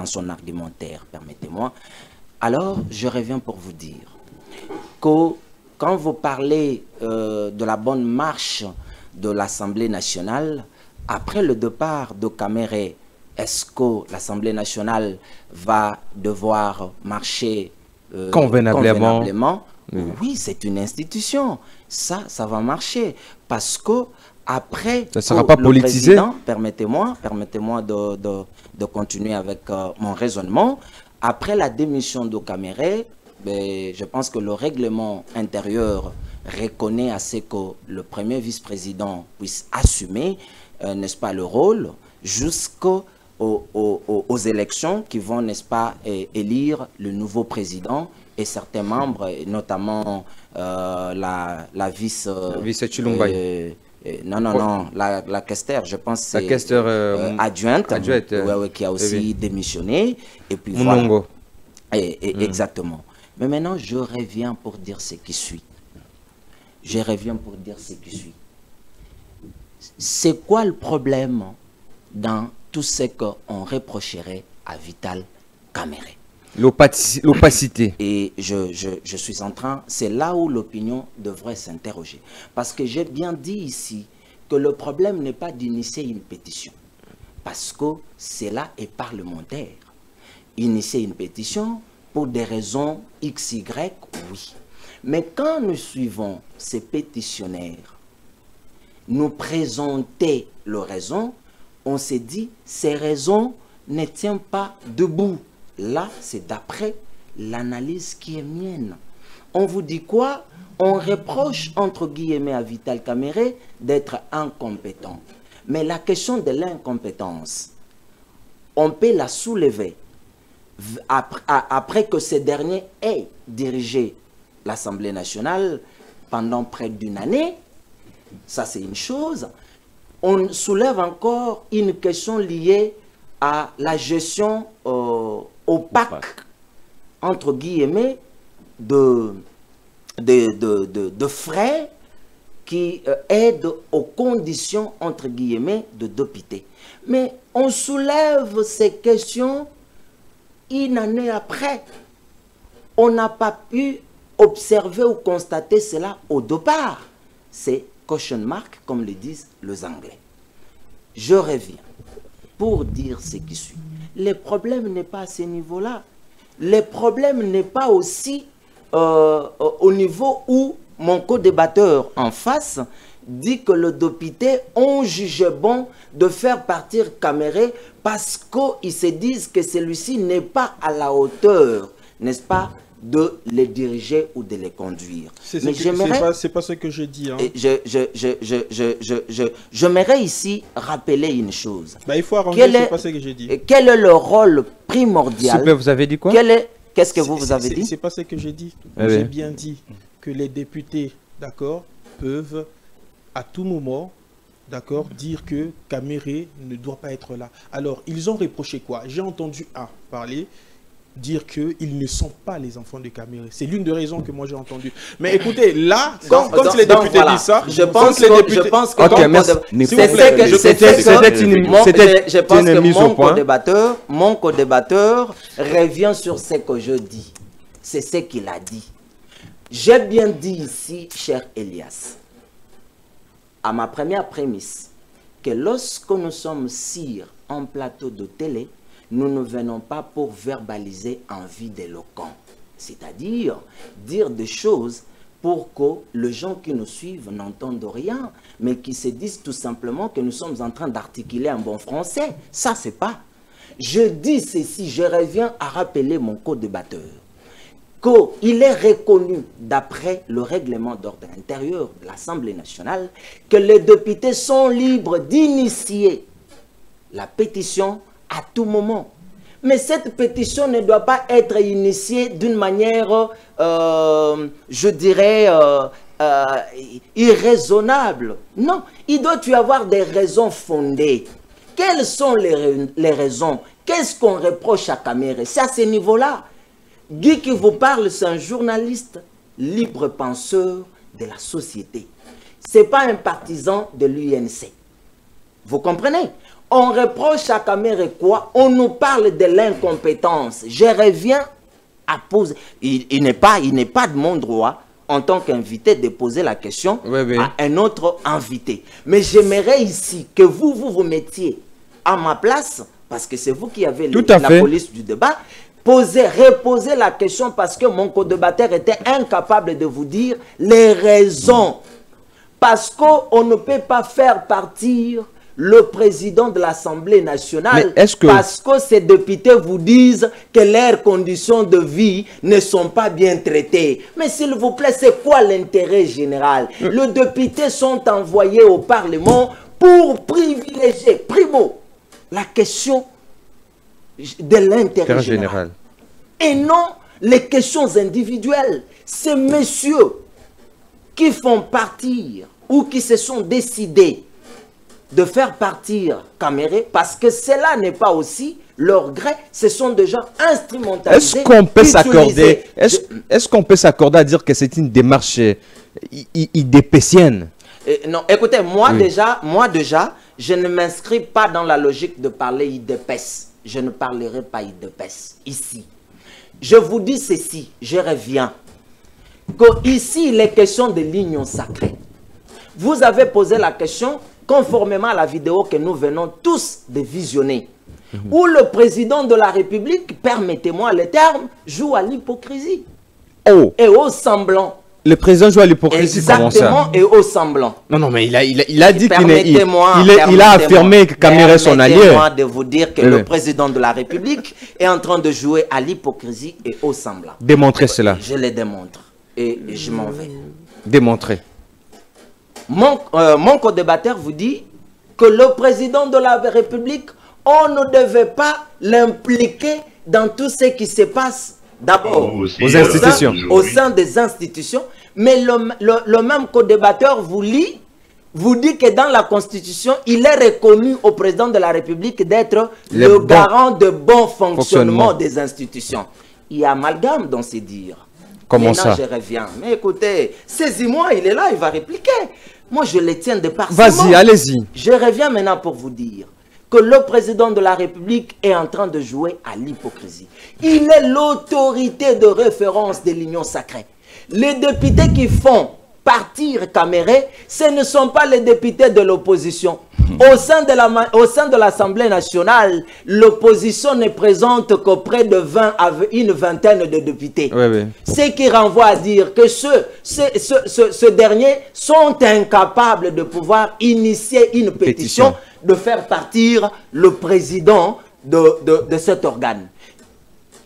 son argumentaire, permettez-moi. Alors, je reviens pour vous dire que quand vous parlez de la bonne marche de l'Assemblée nationale, après le départ de Kamere, est-ce que l'Assemblée nationale va devoir marcher convenablement? Oui, c'est une institution. Ça va marcher. Parce que Après, ça ne sera pas politisé. Permettez-moi de continuer avec mon raisonnement. Après la démission de Caméré, je pense que le règlement intérieur reconnaît assez que le premier vice-président puisse assumer, n'est-ce pas, le rôle jusqu'aux élections qui vont, n'est-ce pas, élire le nouveau président et certains membres, notamment la vice Chilumbaï. Non, la questeur, je pense c'est la questeur adjointe, qui a aussi démissionné. Et puis voilà. Exactement. Mais maintenant, je reviens pour dire ce qui suit. C'est quoi le problème dans tout ce qu'on reprocherait à Vital Caméré? L'opacité. Et je suis en train, c'est là où l'opinion devrait s'interroger. Parce que j'ai bien dit ici que le problème n'est pas d'initier une pétition. Parce que cela est parlementaire. Initier une pétition pour des raisons XY, oui. Mais quand nous suivons ces pétitionnaires, nous présenter leurs raisons, on s'est dit, ces raisons ne tiennent pas debout. Là, c'est d'après l'analyse qui est mienne. On vous dit quoi? On reproche, entre guillemets, à Vital Caméré d'être incompétent. Mais la question de l'incompétence, on peut la soulever après que ce dernier ait dirigé l'Assemblée nationale pendant près d'une année. Ça, c'est une chose. On soulève encore une question liée à la gestion opaque, entre guillemets, de frais qui aident aux conditions, entre guillemets, de députés. Mais on soulève ces questions une année après. On n'a pas pu observer ou constater cela au départ. C'est question mark, comme le disent les Anglais. Je reviens pour dire ce qui suit. Le problème n'est pas à ce niveau-là. Le problème n'est pas aussi au niveau où mon co-débatteur en face dit que le député ont jugé bon de faire partir Caméré parce qu'ils se disent que celui-ci n'est pas à la hauteur, n'est-ce pas, de les diriger ou de les conduire. C'est pas ce que je dis. Hein. J'aimerais ici rappeler une chose. Bah, il faut arranger, c'est pas ce que j'ai dit. Quel est le rôle primordial? Vous avez dit quoi? Qu'est-ce que vous avez dit? C'est pas ce que j'ai dit. J'ai bien dit que les députés, d'accord, peuvent à tout moment, d'accord, dire que Caméré ne doit pas être là. Alors, ils ont reproché quoi? J'ai entendu parler, dire qu'ils ne sont pas les enfants de Caméré. C'est l'une des raisons que moi j'ai entendu. Mais écoutez, là, quand les députés disent ça, je pense que mon co-débatteur revient sur ce que je dis. C'est ce qu'il a dit. J'ai bien dit ici, cher Elias, à ma première prémisse, que lorsque nous sommes sur un plateau de télé, nous ne venons pas pour verbaliser en vide éloquent. C'est-à-dire dire des choses pour que les gens qui nous suivent n'entendent rien, mais qui se disent tout simplement que nous sommes en train d'articuler un bon français. Ça, c'est pas. Je dis ceci, je reviens à rappeler mon co-débatteur, qu'il est reconnu, d'après le règlement d'ordre intérieur de l'Assemblée nationale, que les députés sont libres d'initier la pétition à tout moment. Mais cette pétition ne doit pas être initiée d'une manière, je dirais, irraisonnable. Non, il doit y avoir des raisons fondées. Quelles sont les raisons? Qu'est-ce qu'on reproche à Caméré? C'est à ce niveau-là. Guy qui vous parle, c'est un journaliste libre penseur de la société. Ce n'est pas un partisan de l'UNC. Vous comprenez? On reproche à Caméré quoi? On nous parle de l'incompétence. Je reviens à poser. Il n'est pas de mon droit, en tant qu'invité, de poser la question à un autre invité. Mais j'aimerais ici que vous mettiez à ma place, parce que c'est vous qui avez la police du débat, reposer la question parce que mon co-débatteur était incapable de vous dire les raisons parce qu'on ne peut pas faire partir le président de l'Assemblée nationale parce que ces députés vous disent que leurs conditions de vie ne sont pas bien traitées. Mais s'il vous plaît, c'est quoi l'intérêt général? Les députés sont envoyés au Parlement pour privilégier, primo, la question de l'intérêt général. Et non les questions individuelles. Ces messieurs qui font partir ou qui se sont décidés de faire partir Caméré, parce que cela n'est pas aussi leur gré, ce sont des gens instrumentalisés. Est-ce qu'on peut s'accorder, est-ce qu'on peut s'accorder à dire que c'est une démarche idépécienne? Non, écoutez, moi déjà, je ne m'inscris pas dans la logique de parler idépèce. Je ne parlerai pas idépèce ici. Je vous dis ceci, je reviens. Que ici, il est question de l'union sacrée. Vous avez posé la question conformément à la vidéo que nous venons tous de visionner, où le président de la République, permettez-moi le terme, joue à l'hypocrisie et au semblant. Le président joue à l'hypocrisie. Exactement, et au semblant. Non, mais il a dit qu'il a affirmé que Caméré est son allié. Permettez-moi de vous dire que le président de la République est en train de jouer à l'hypocrisie et au semblant. Démontrez cela. Je le démontre et je m'en vais. Démontrez. Mon co-débatteur vous dit que le président de la République, on ne devait pas l'impliquer dans tout ce qui se passe d'abord aux institutions. Au sein des institutions. Mais le même co-débatteur vous dit que dans la Constitution, il est reconnu au président de la République d'être le garant de bon fonctionnement des institutions. Il y a amalgame dans ces dires. Comment ça? Je reviens. Mais écoutez, saisis-moi, il est là, il va répliquer. Moi, je le tiens de par ses Vas-y, mots. allez-y. Je reviens maintenant pour vous dire que le président de la République est en train de jouer à l'hypocrisie. Il est l'autorité de référence de l'Union sacrée. Les députés qui font partir Caméré, ce ne sont pas les députés de l'opposition. Au sein de l'Assemblée nationale, l'opposition ne présente qu'auprès de 20 à une vingtaine de députés. Oui. Ce qui renvoie à dire que ceux derniers sont incapables de pouvoir initier une pétition de faire partir le président de cet organe.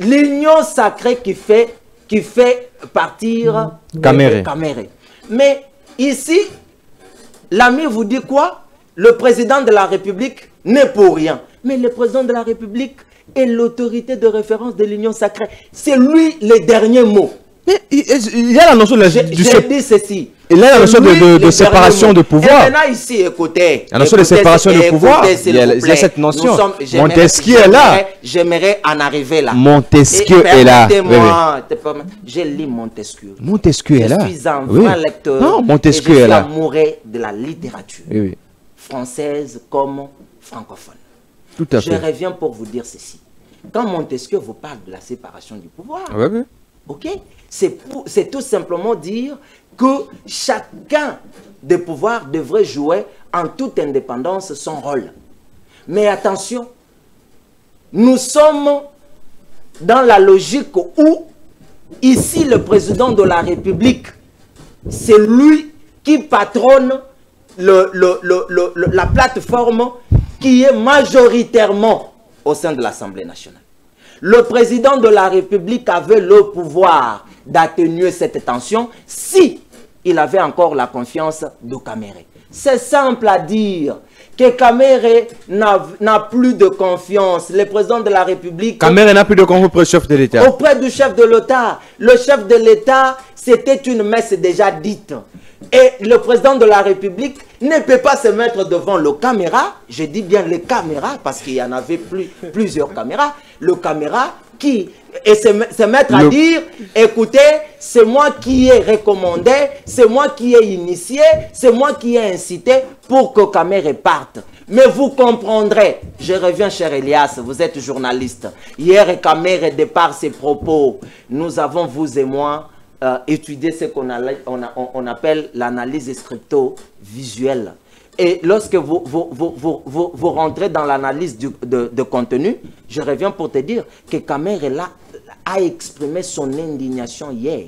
L'union sacrée qui fait partir Caméré. Mais ici, l'ami vous dit quoi? Le président de la République n'est pour rien. Mais le président de la République est l'autorité de référence de l'union sacrée. C'est lui le dernier mot. Mais il y a la notion de Il y a la notion de séparation de pouvoir. Et maintenant ici, écoutez. La notion de séparation de pouvoir. Il y a cette notion. Montesquieu est là. J'aimerais en arriver là. Montesquieu est là. Je lis Montesquieu. Montesquieu est là. Je suis un vrai lecteur. Non, Montesquieu est là. Je suis amoureux de la littérature. Française comme francophone. Tout à fait. Je reviens pour vous dire ceci. Quand Montesquieu vous parle de la séparation du pouvoir, ok, c'est tout simplement dire que chacun des pouvoirs devrait jouer en toute indépendance son rôle. Mais attention, nous sommes dans la logique où, ici, le président de la République, c'est lui qui patronne la plateforme qui est majoritairement au sein de l'Assemblée nationale. Le président de la République avait le pouvoir d'atténuer cette tension si il avait encore la confiance de Caméré. C'est simple à dire que Caméré n'a plus de confiance. Le président de la République... Caméré n'a plus de confiance auprès du chef de l'État. Auprès du chef de l'État. Le chef de l'État, c'était une messe déjà dite. Et le président de la République ne peut pas se mettre devant le caméra, je dis bien les caméras, parce qu'il y en avait plusieurs caméras, le caméra et se mettre à dire, écoutez, c'est moi qui ai recommandé, c'est moi qui ai initié, c'est moi qui ai incité pour que Caméré parte. Mais vous comprendrez, je reviens cher Elias, vous êtes journaliste, hier Caméré, de par ses propos, nous avons, vous et moi, étudier ce qu'on appelle l'analyse scripto-visuelle. Et lorsque vous rentrez dans l'analyse de contenu, je reviens pour te dire que Caméré a exprimé son indignation hier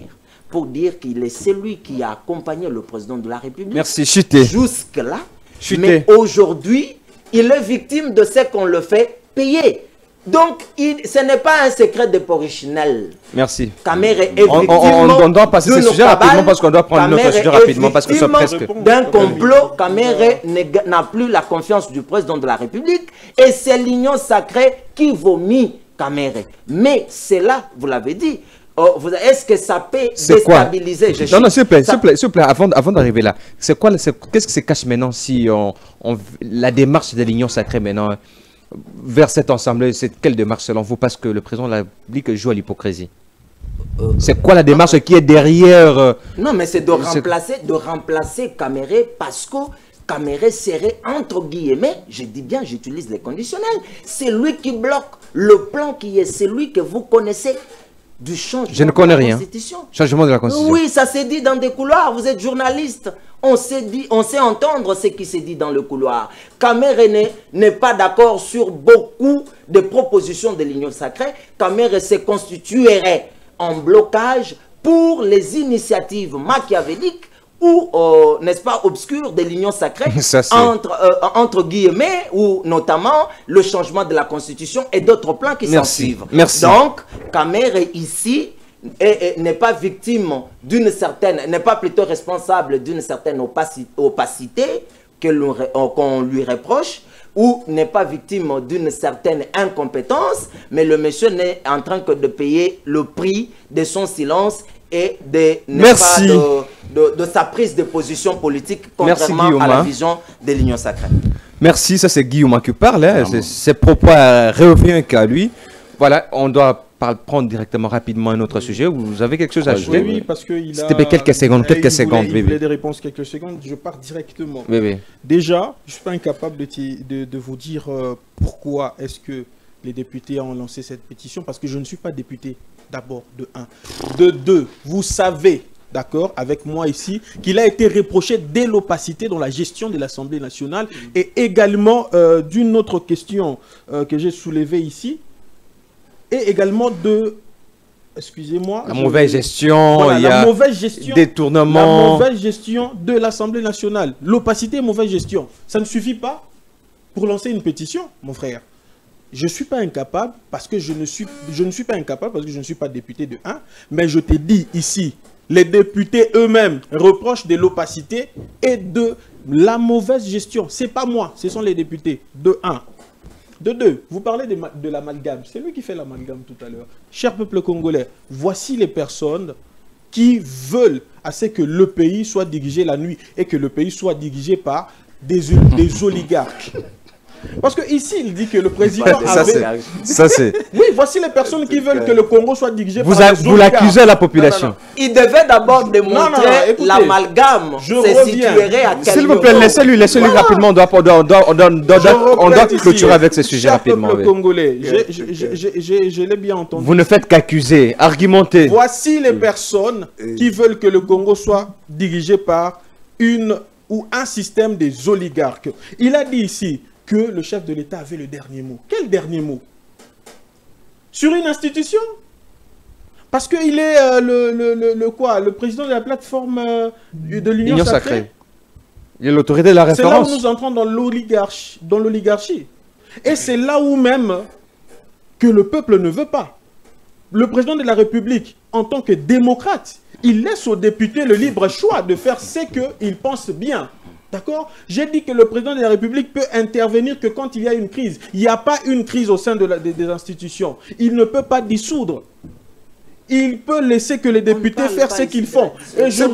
pour dire qu'il est celui qui a accompagné le président de la République. Merci, chuté. Jusque-là. Chuté. Mais aujourd'hui, il est victime de ce qu'on le fait payer. Donc, ce n'est pas un secret de Porichinelle. Merci. Kamere est victime on doit passer ce sujet rapidement parce qu'on doit prendre notre sujet rapidement parce que c'est presque... d'un complot. Kamere n'a plus la confiance du président de la République et c'est l'union sacrée qui vomit Kamere. Mais c'est là, vous l'avez dit, est-ce que ça peut déstabiliser? Non, s'il vous plaît, avant d'arriver là, qu'est-ce qui se cache maintenant si la démarche de l'union sacrée maintenant vers cette assemblée, c'est quelle démarche selon vous? Parce que le président de la République joue à l'hypocrisie. C'est quoi la démarche qui est derrière Non, mais c'est de remplacer Kamere parce que Kamere serait, entre guillemets, je dis bien, j'utilise les conditionnels, c'est lui qui bloque le plan qui est celui que vous connaissez du changement de la Constitution. Changement de la Constitution. Oui, ça s'est dit dans des couloirs, vous êtes journaliste. On sait entendre ce qui s'est dit dans le couloir. Kamere n'est pas d'accord sur beaucoup de propositions de l'Union sacrée. Kamere se constituerait en blocage pour les initiatives machiavéliques ou, n'est-ce pas, obscures de l'Union sacrée, entre guillemets, ou notamment le changement de la Constitution et d'autres plans qui s'en suivent. Merci. Donc, Kamere ici n'est pas victime d'une certaine, n'est pas plutôt responsable d'une certaine opacité qu'on lui reproche, ou n'est pas victime d'une certaine incompétence, mais le monsieur n'est en train que de payer le prix de son silence et de sa prise de position politique, contrairement à la vision de l'Union sacrée. Merci, ça c'est Guillaume qui parle, hein. Ses propos reviennent qu'à lui. Voilà, on doit prendre directement rapidement un autre sujet. Vous avez quelque chose à ajouter? Oui, parce qu'il a... C'était quelques secondes, Il voulait des réponses quelques secondes. Je pars directement. Bébé. Déjà, je ne suis pas incapable de vous dire pourquoi est-ce que les députés ont lancé cette pétition. Parce que je ne suis pas député, d'abord, de 1. De 2, vous savez, d'accord, avec moi ici, qu'il a été reproché de l'opacité dans la gestion de l'Assemblée nationale. Et également d'une autre question que j'ai soulevée ici. Et également de, excusez-moi, la mauvaise gestion, voilà, la mauvaise gestion, détournement, la mauvaise gestion de l'Assemblée nationale, l'opacité et mauvaise gestion. Ça ne suffit pas pour lancer une pétition, mon frère. Je ne suis pas incapable parce que je ne suis pas incapable parce que je ne suis pas député de 1, mais je te dis ici, les députés eux-mêmes reprochent de l'opacité et de la mauvaise gestion. C'est pas moi, ce sont les députés de 1. De 2, vous parlez de l'amalgame. C'est lui qui fait l'amalgame tout à l'heure. Cher peuple congolais, voici les personnes qui veulent à ce que le pays soit dirigé la nuit et que le pays soit dirigé par des oligarques. Parce que ici, il dit que le président Ça c'est... Oui, voici les personnes qui veulent que le Congo soit dirigé par des oligarques. Vous l'accusez à la population. Il devait d'abord démontrer l'amalgame. Se situerait à quel S'il vous plaît, laissez-lui rapidement. On doit clôturer avec ce sujet rapidement. Peuple congolais, je l'ai bien entendu. Vous ne faites qu'accuser, argumenter. Voici les personnes qui veulent que le Congo soit dirigé par un système des oligarques. Il a dit ici que le chef de l'État avait le dernier mot. Quel dernier mot? Sur une institution? Parce qu'il est le président de la plateforme de l'Union sacrée. Il est l'autorité de la référence. C'est là où nous entrons dans l'oligarchie. Et c'est là où même que le peuple ne veut pas. Le président de la République, en tant que démocrate, il laisse aux députés le libre choix de faire ce qu'il pense bien. D'accord? J'ai dit que le président de la République peut intervenir que quand il y a une crise. Il n'y a pas une crise au sein des institutions. Il ne peut pas dissoudre. Il peut laisser que les députés faire ce qu'ils font. Et je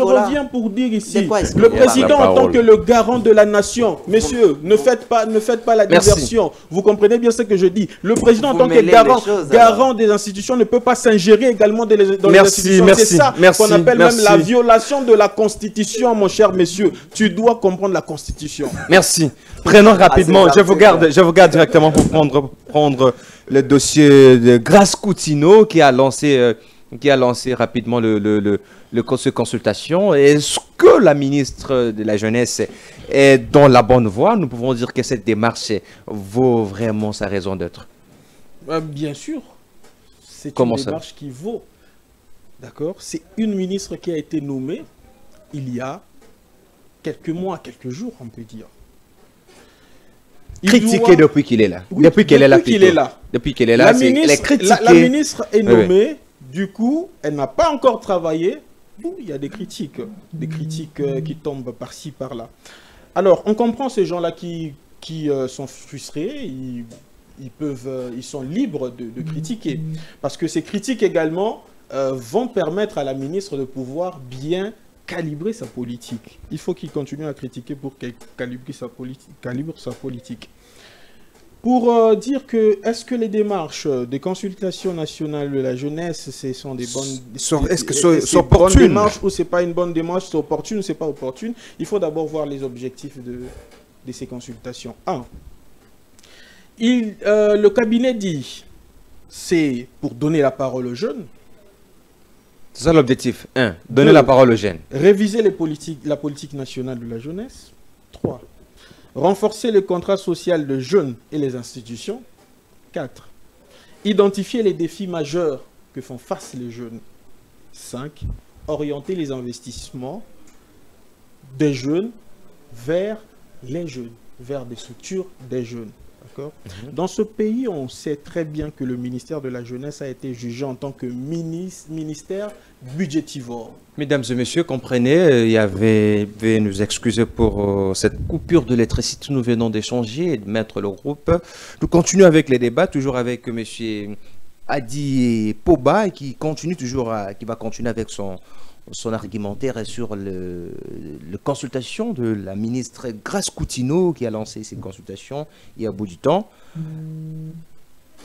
reviens pour dire ici, le président en tant que le garant de la nation, messieurs, ne faites pas la diversion. Vous comprenez bien ce que je dis. Le président en tant que garant des institutions ne peut pas s'ingérer également dans les institutions. C'est ça qu'on appelle même la violation de la Constitution, mon cher monsieur. Tu dois comprendre la Constitution. Merci. Prenons rapidement, je vous garde directement pour prendre le dossier de Grace Coutinho qui a lancé rapidement le conseil de consultation. Est-ce que la ministre de la Jeunesse est dans la bonne voie? Nous pouvons dire que cette démarche vaut vraiment sa raison d'être. Bien sûr. C'est une démarche qui vaut. D'accord? C'est une ministre qui a été nommée il y a quelques mois, quelques jours, on peut dire. Critiquée depuis qu'il est là. Oui, depuis qu'elle est là. Depuis qu'elle est là, elle est critiquée. La ministre est nommée, du coup, elle n'a pas encore travaillé. Il y a des critiques qui tombent par-ci, par-là. Alors, on comprend ces gens-là qui sont frustrés, ils sont libres de critiquer. Parce que ces critiques également vont permettre à la ministre de pouvoir bien calibrer sa politique. Il faut qu'il continue à critiquer pour qu'elle calibre sa politique. Pour dire que, est-ce que les démarches des consultations nationales de la jeunesse, ce sont des bonnes... Est-ce que c'est opportune démarche ou c'est pas une bonne démarche, c'est opportune ou c'est pas opportune? Il faut d'abord voir les objectifs de ces consultations. 1. Le cabinet dit, c'est pour donner la parole aux jeunes. C'est ça l'objectif. 1. Donner la parole aux jeunes. Réviser la politique nationale de la jeunesse. 3. Renforcer le contrat social de jeunes et les institutions. 4. Identifier les défis majeurs que font face les jeunes. 5. Orienter les investissements des jeunes vers les jeunes, vers des structures des jeunes. Dans ce pays, on sait très bien que le ministère de la Jeunesse a été jugé en tant que ministère budgétivore. Mesdames et messieurs, comprenez, il y avait, veuillez nous excuser pour cette coupure d'électricité, nous venons d'échanger et de mettre le groupe. Nous continuons avec les débats, toujours avec M. Adi Poba, qui va continuer avec son argumentaire sur le consultation de la ministre Grace Coutinho qui a lancé ces consultations il y a bout du temps.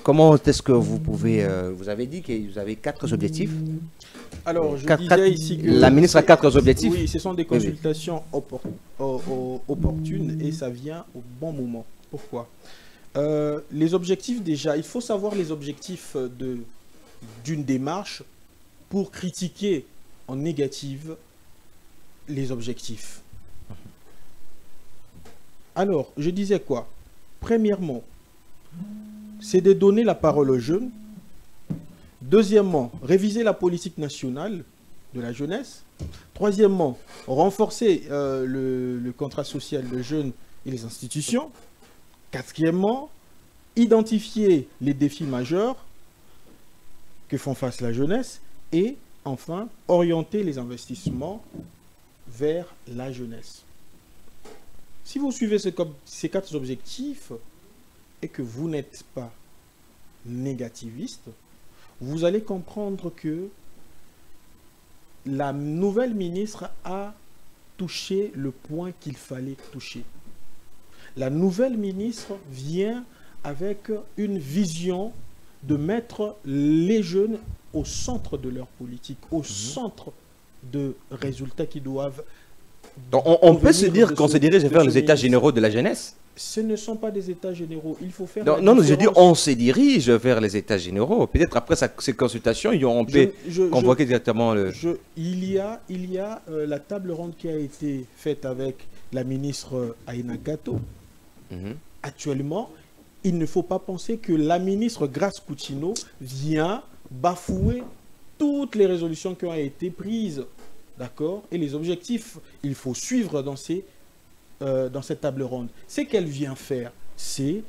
Comment est-ce que vous pouvez... vous avez dit que vous avez 4 objectifs. Alors, je disais ici que... La ministre a 4 objectifs. Oui, ce sont des consultations opportunes et ça vient au bon moment. Pourquoi? Les objectifs, déjà, il faut savoir les objectifs d'une démarche pour critiquer en négative les objectifs. Alors, je disais quoi? Premièrement, c'est de donner la parole aux jeunes. Deuxièmement, réviser la politique nationale de la jeunesse. Troisièmement, renforcer le contrat social de jeunes et les institutions. Quatrièmement, identifier les défis majeurs que font face la jeunesse. Et enfin, orienter les investissements vers la jeunesse. Si vous suivez ces 4 objectifs et que vous n'êtes pas négativiste, vous allez comprendre que la nouvelle ministre a touché le point qu'il fallait toucher. La nouvelle ministre vient avec une vision de mettre les jeunes au centre de leur politique, au centre de résultats qui doivent... Donc on peut se dire qu'on se dirige vers les états généraux de la jeunesse? Ce ne sont pas des états généraux, il faut faire... Non, je dis on se dirige vers les états généraux. Peut-être après ces consultations, on peut convoquer directement le... Il y a la table ronde qui a été faite avec la ministre Aïna Gato. Actuellement, il ne faut pas penser que la ministre Grace Coutinho vient bafouer toutes les résolutions qui ont été prises, d'accord? Et les objectifs, il faut suivre dans cette table ronde. Ce qu'elle vient faire, c'est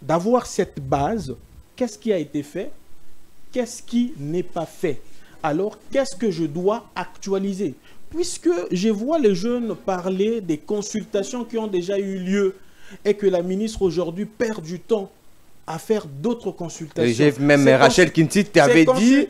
d'avoir cette base. Qu'est-ce qui a été fait? Qu'est-ce qui n'est pas fait? Alors, qu'est-ce que je dois actualiser? Puisque je vois les jeunes parler des consultations qui ont déjà eu lieu et que la ministre aujourd'hui perd du temps à faire d'autres consultations. Même Rachel Kintit t'avait dit,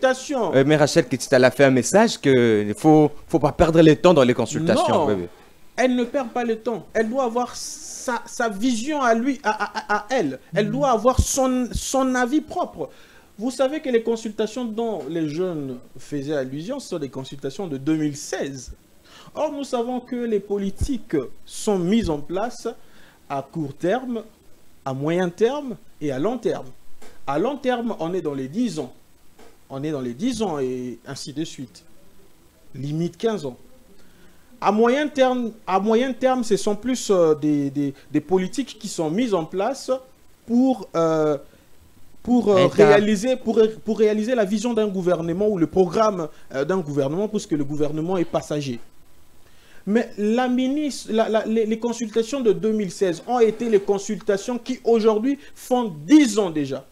mais Rachel Kintit, elle a fait un message qu'il ne faut pas perdre le temps dans les consultations. Non, elle ne perd pas le temps. Elle doit avoir sa vision à lui, à elle. Elle doit avoir son avis propre. Vous savez que les consultations dont les jeunes faisaient allusion, ce sont des consultations de 2016. Or, nous savons que les politiques sont mises en place à court terme, à moyen terme et à long terme. À long terme, on est dans les 10 ans. On est dans les 10 ans et ainsi de suite. Limite 15 ans. À moyen terme, ce sont plus des politiques qui sont mises en place pour pour réaliser la vision d'un gouvernement ou le programme d'un gouvernement, puisque le gouvernement est passager. Mais les consultations de 2016 ont été les consultations qui aujourd'hui font 10 ans déjà.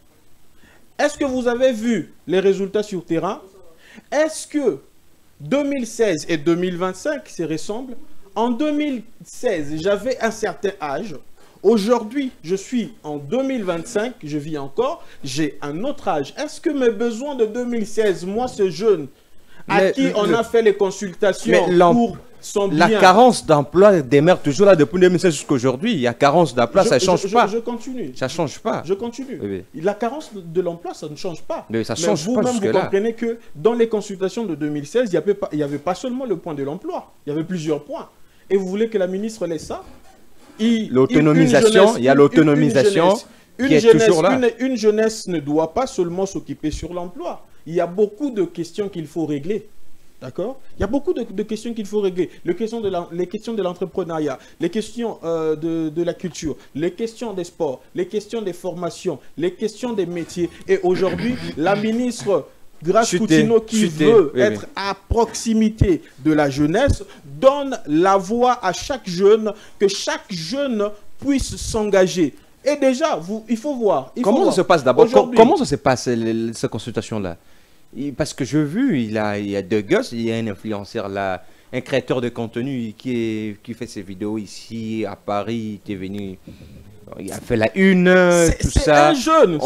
Est-ce que vous avez vu les résultats sur terrain? Est-ce que 2016 et 2025 se ressemblent? En 2016, j'avais un certain âge. Aujourd'hui, je suis en 2025, je vis encore, j'ai un autre âge. Est-ce que mes besoins de 2016, moi ce jeune, à qui on a fait les consultations pour son bien... La carence d'emploi demeure toujours là depuis 2016 jusqu'à aujourd'hui. Il y a carence d'emploi, ça ne change pas. Je continue. Ça ne change pas. Je continue. Oui, oui. La carence de l'emploi, ça ne change pas. Mais ça change pas vous-même, jusque-là. vous comprenez que dans les consultations de 2016, il n'y avait pas seulement le point de l'emploi. Il y avait plusieurs points. Et vous voulez que la ministre laisse ça? L'autonomisation, il y a l'autonomisation qui est toujours là. Une jeunesse ne doit pas seulement s'occuper sur l'emploi. Il y a beaucoup de questions qu'il faut régler. D'accord? Il y a beaucoup de questions qu'il faut régler. Les questions de l'entrepreneuriat, les questions de la culture, les questions des sports, les questions des formations, les questions des métiers. Et aujourd'hui, la ministre Grace Coutinho, qui veut être à proximité de la jeunesse, donne la voix à chaque jeune, que chaque jeune puisse s'engager. Et déjà, il faut voir. Comment ça se passe d'abord? Comment ça se passe, ces consultations-là? Parce que j'ai vu, il y a deux gosses, il y a un influenceur là, un créateur de contenu qui fait ses vidéos ici, à Paris, il est venu... Il a fait la une, tout ça. C'est un jeune,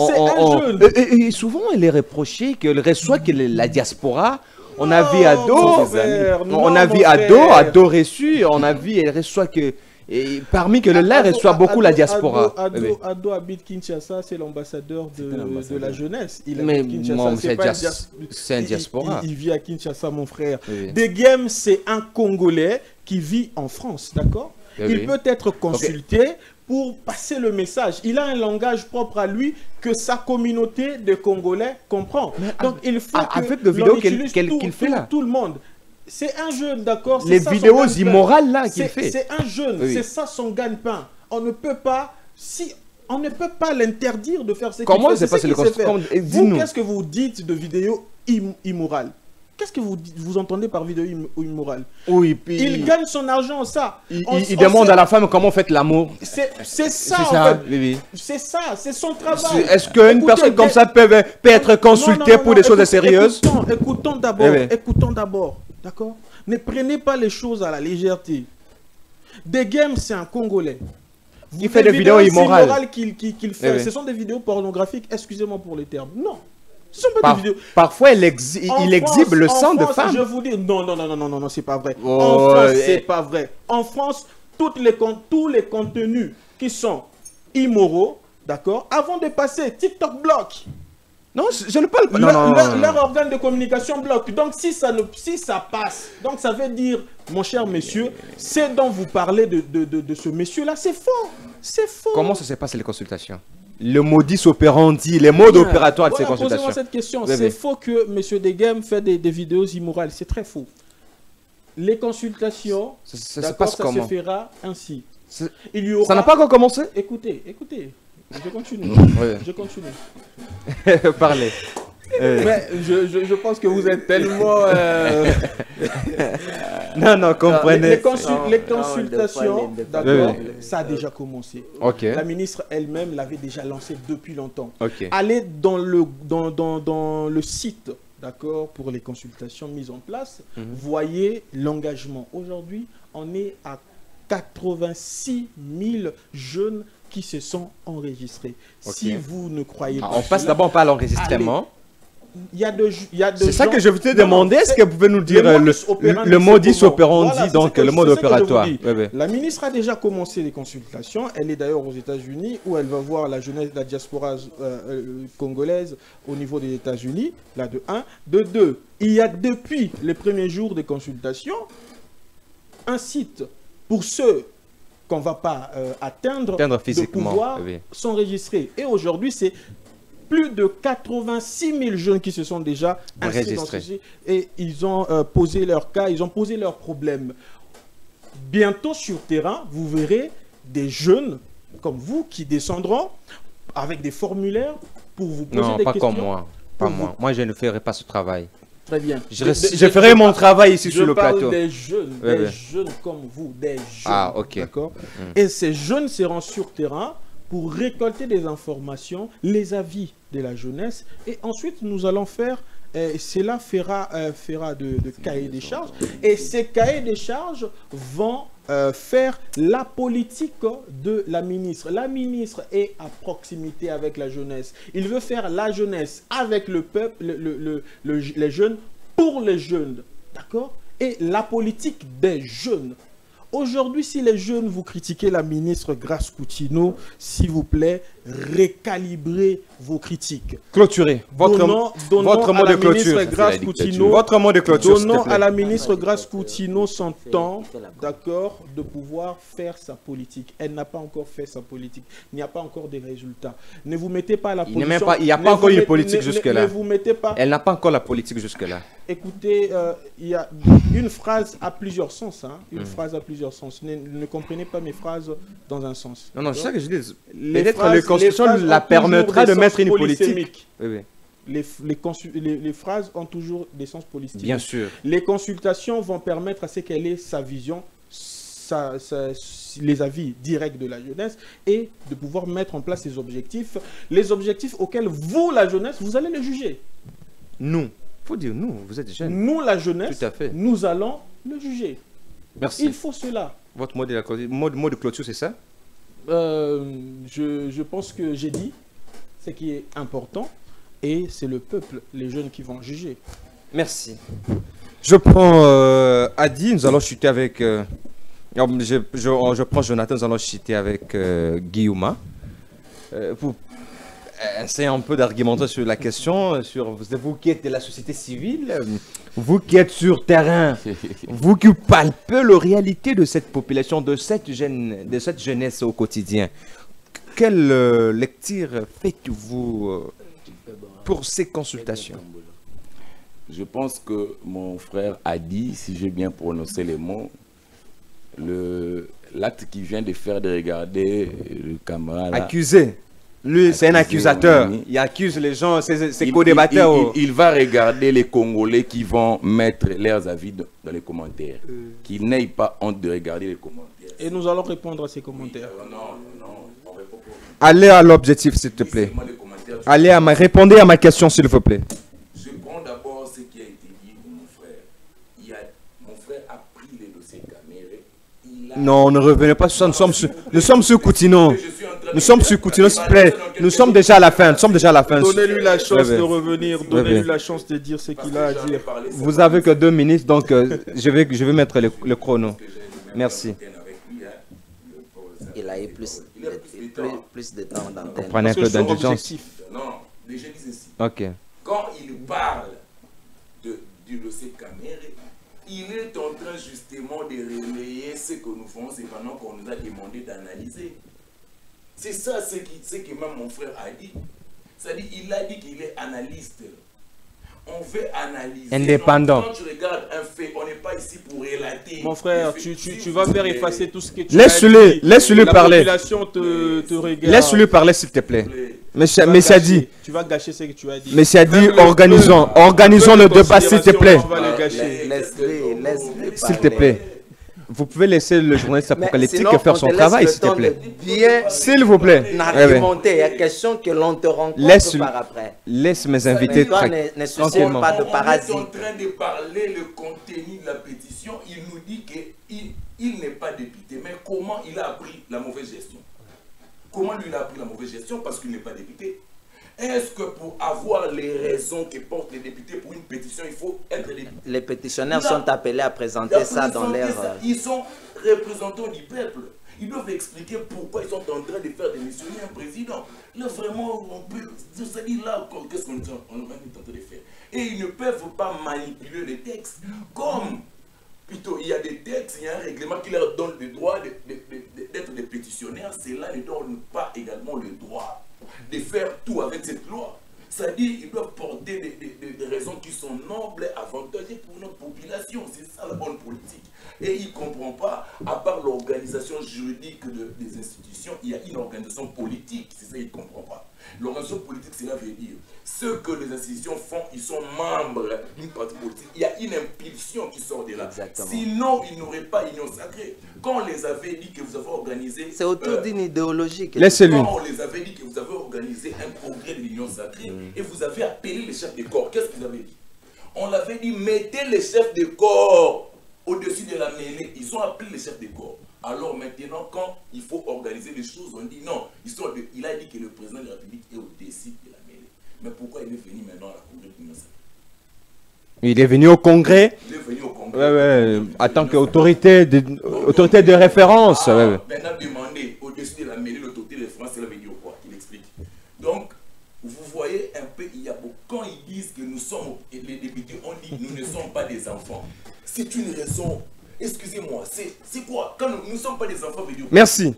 Et souvent, il est reproché qu'il reçoit la diaspora. On a vu Ado reçu, on a vu, il reçoit que... Et parmi que le lait reçoit beaucoup la diaspora. Ado habite Kinshasa, c'est l'ambassadeur de la jeunesse. Il mais c'est un diaspora. Il vit à Kinshasa, mon frère. Oui. Degem, c'est un Congolais qui vit en France, d'accord? Il peut être consulté pour passer le message. Il a un langage propre à lui que sa communauté de Congolais comprend. Donc il faut avec les vidéos qu'il fait là. Tout le monde. C'est un jeune, d'accord? Les vidéos immorales là qu'il fait. C'est un jeune, c'est ça son gagne-pain. On ne peut pas, on ne peut pas l'interdire de faire ce qu'il fait. Comment c'est passé le concept? Vous, qu'est-ce que vous dites de vidéos immorales? Qu'est-ce que vous entendez par vidéo immorale? Oui, puis il gagne son argent, ça. Il demande à la femme comment faites l'amour. C'est ça, en fait. Oui. C'est ça, c'est son travail. Est-ce qu'une personne comme ça peut être consultée pour des choses sérieuses? Écoutons d'abord, d'accord? Ne prenez pas les choses à la légèreté. Degem, c'est un Congolais. Il fait des vidéos immorales. Qu'il fait. Ce sont des vidéos pornographiques, excusez-moi pour les termes. Non. Ce sont pas des vidéos. Parfois, il exhibe le sang de femmes. Je vous dis, non, c'est pas vrai. En France, c'est pas vrai. En France, tous les contenus qui sont immoraux, d'accord, avant de passer, TikTok bloque. Non, je ne parle pas. Leur organe de communication bloque. Donc, si ça passe, donc ça veut dire, mon cher monsieur, c'est dont vous parlez de ce monsieur-là, c'est faux. C'est faux. Comment ça s'est passé les consultations? Le modus operandi, les modes opératoires de ces consultations. Posez-moi cette question. C'est faux que M. Degem fait des vidéos immorales. C'est très faux. Les consultations, ça se fera ainsi. Ça n'a pas encore commencé? Écoutez. Je continue. Je continue. Parlez. Mais je pense que vous êtes tellement... Non, comprenez. Les consultations, d'accord, ça a déjà commencé. La ministre elle-même l'avait déjà lancé depuis longtemps. Allez dans le site, d'accord, pour les consultations mises en place, voyez l'engagement. Aujourd'hui, on est à 86 000 jeunes qui se sont enregistrés. Si vous ne croyez pas... On passe d'abord par l'enregistrement. C'est ça que je vous ai demandé. Est-ce que vous pouvez nous dire le modus operandi, donc le mode opératoire? La ministre a déjà commencé les consultations. Elle est d'ailleurs aux États-Unis où elle va voir la jeunesse, la diaspora congolaise au niveau des États-Unis. Là, de 1. De 2, il y a depuis les premiers jours des consultations un site pour ceux qu'on ne va pas atteindre physiquement, de pouvoir s'enregistrer. Et aujourd'hui, c'est plus de 86 000 jeunes qui se sont déjà inscrits dans ceci et ils ont posé leur cas, ils ont posé leurs problèmes. Bientôt sur terrain, vous verrez des jeunes comme vous qui descendront avec des formulaires pour vous poser Non, des pas questions. comme moi. Pas moi. Moi, je ne ferai pas ce travail. Très bien. Je ferai mon travail ici sur le plateau. Je parle des jeunes, des jeunes comme vous, des jeunes. Ah, ok. D'accord. Et ces jeunes seront sur terrain pour récolter des informations, les avis de la jeunesse. Et ensuite, nous allons faire, cela fera de cahiers des charges. Et ces cahiers des charges vont faire la politique de la ministre. La ministre est à proximité avec la jeunesse. Il veut faire la jeunesse avec le peuple, les jeunes, pour les jeunes. D'accord? Et la politique des jeunes. Aujourd'hui, si les jeunes vous critiquez la ministre Grace Coutinho, s'il vous plaît, récalibrez vos critiques. Clôturez. Votre mot de clôture. Votre mot de clôture. Donnons à la ministre Grace Coutinho son temps, d'accord, de pouvoir faire sa politique. Elle n'a pas encore fait sa politique. Il n'y a pas encore de résultats. Ne vous mettez pas à la politique. Il n'y a pas encore une politique jusque-là. Ne vous mettez pas. Elle n'a pas encore la politique jusque-là. Écoutez, il y a une phrase à plusieurs sens. Hein, une phrase à plusieurs sens. Ne comprenez pas mes phrases dans un sens. Non, c'est ça que je dis. Peut-être la Constitution la permettra de mettre une politique. Oui, oui. Les phrases ont toujours des sens polysémiques. Bien sûr. Les consultations vont permettre à ce qu'elle ait sa vision, les avis directs de la jeunesse et de pouvoir mettre en place ses objectifs. Les objectifs auxquels vous, la jeunesse, vous allez les juger. Nous. Il faut dire nous, vous êtes jeunes. Nous, la jeunesse, tout à fait. Nous allons le juger. Merci. Il faut cela. Votre mot de clôture, c'est ça? Je pense que j'ai dit ce qui est important et c'est le peuple, les jeunes qui vont juger. Merci. Je prends Adi, nous allons chuter avec... je prends Jonathan, nous allons chuter avec Guillaume. Pour essayer un peu d'argumenter sur la question, sur vous qui êtes de la société civile, vous qui êtes sur terrain, vous qui palpez la réalité de cette population, de cette jeunesse au quotidien. Quelle lecture faites-vous pour ces consultations? Je pense que mon frère a dit, si j'ai bien prononcé les mots, l'acte qu'il vient de faire de regarder le camarade... Accusé. Lui, c'est un accusateur. Oui. Il accuse les gens, c'est co-débatteur. Il va regarder les Congolais qui vont mettre leurs avis dans les commentaires. Qu'ils n'aient pas honte de regarder les commentaires. Et nous allons répondre à ces commentaires. Non. Allez à l'objectif, s'il te plaît. Répondez à ma question, s'il vous plaît. Je prends d'abord ce qui a été dit de mon frère. Mon frère a pris les dossiers Caméré. Non, ne revenez pas. Nous sommes sur Coutinho. Nous sommes sur Coutinho, s'il vous plaît. Nous sommes déjà à la fin. Donnez-lui la chance de revenir. Donnez-lui la chance de dire ce qu'il a à dire. Vous avez que 2 minutes, donc je vais mettre le chrono. Merci. Il a eu plus de temps d'antenne. Prenez un peu d'indulgence. Non, je dis ceci. Ok. Quand il parle du dossier Caméré, il est en train justement de relayer ce que nous faisons, c'est pendant qu'on nous a demandé d'analyser. C'est ça ce que même mon frère a dit. C'est-à-dire qu'il a dit qu'il est analyste. On veut analyser. Indépendant. Quand tu regardes un fait, on n'est pas ici pour relater. Mon frère, tu vas faire effacer tout ce que tu as dit. Laisse-le parler. La population te regarde. Laisse-le parler, s'il te plaît. Mais ça dit. Tu vas gâcher ce que tu as dit. Mais ça dit, organisons le débat, s'il te plaît. S'il te plaît. Vous pouvez laisser le journaliste apocalyptique faire son travail, s'il te plaît. S'il vous plaît. Argumenter, il y a question que l'on te rencontre par après. Laisse mes invités tranquillement. Pas de parasite. On est en train de parler le contenu de la pétition. Il nous dit qu'il n'est pas député. Mais comment il a appris la mauvaise gestion? Comment lui il a appris la mauvaise gestion? Parce qu'il n'est pas député. Est-ce que pour avoir les raisons que portent les députés pour une pétition, il faut être député? Les pétitionnaires sont appelés à présenter ça dans leur... Ils sont représentants du peuple. Ils doivent expliquer pourquoi ils sont en train de faire démissionner un président. Là, vraiment, on peut se dire là, qu'est-ce qu'on est en train de faire? Et ils ne peuvent pas manipuler les textes. Comme, plutôt, il y a des textes, il y a un règlement qui leur donne le droit d'être des pétitionnaires. Cela ne donne pas également le droit de faire tout avec cette loi. C'est-à-dire qu'ils doivent porter des raisons qui sont nobles et avantageuses pour notre population. C'est ça la bonne politique. Et il ne comprend pas, à part l'organisation juridique des institutions, il y a une organisation politique. C'est ça qu'il ne comprend pas. L'organisation politique, cela veut dire ce que les institutions font, ils sont membres d'une partie politique. Il y a une impulsion qui sort de là. Exactement. Sinon, il n'y aurait pas union sacrée. Quand on les avait dit que vous avez organisé... C'est autour d'une idéologie. Laissez-lui. Quand on les avait dit que vous avez organisé un congrès de l'union sacrée et vous avez appelé les chefs de corps, qu'est-ce que vous avez dit? On l'avait dit, mettez les chefs de corps au-dessus de la mêlée. Ils ont appelé les chefs de corps. Alors maintenant, quand il faut organiser les choses, on dit non. Il a dit que le président de la République est au-dessus de la mêlée. Mais pourquoi il est venu maintenant à la congrès de l'union sacrée? Il est venu au congrès. Il est venu au congrès. En tant qu'autorité de référence. Maintenant, demander au-dessus de la mêlée l'autorité de référence, cela veut dire quoi? Il explique. Donc, vous voyez un peu, il y a beaucoup. Quand ils disent que nous sommes, les députés, on dit nous ne sommes pas des enfants. C'est une raison. Excusez-moi, c'est quoi? Quand nous ne sommes pas des enfants, veut dire quoi? Merci.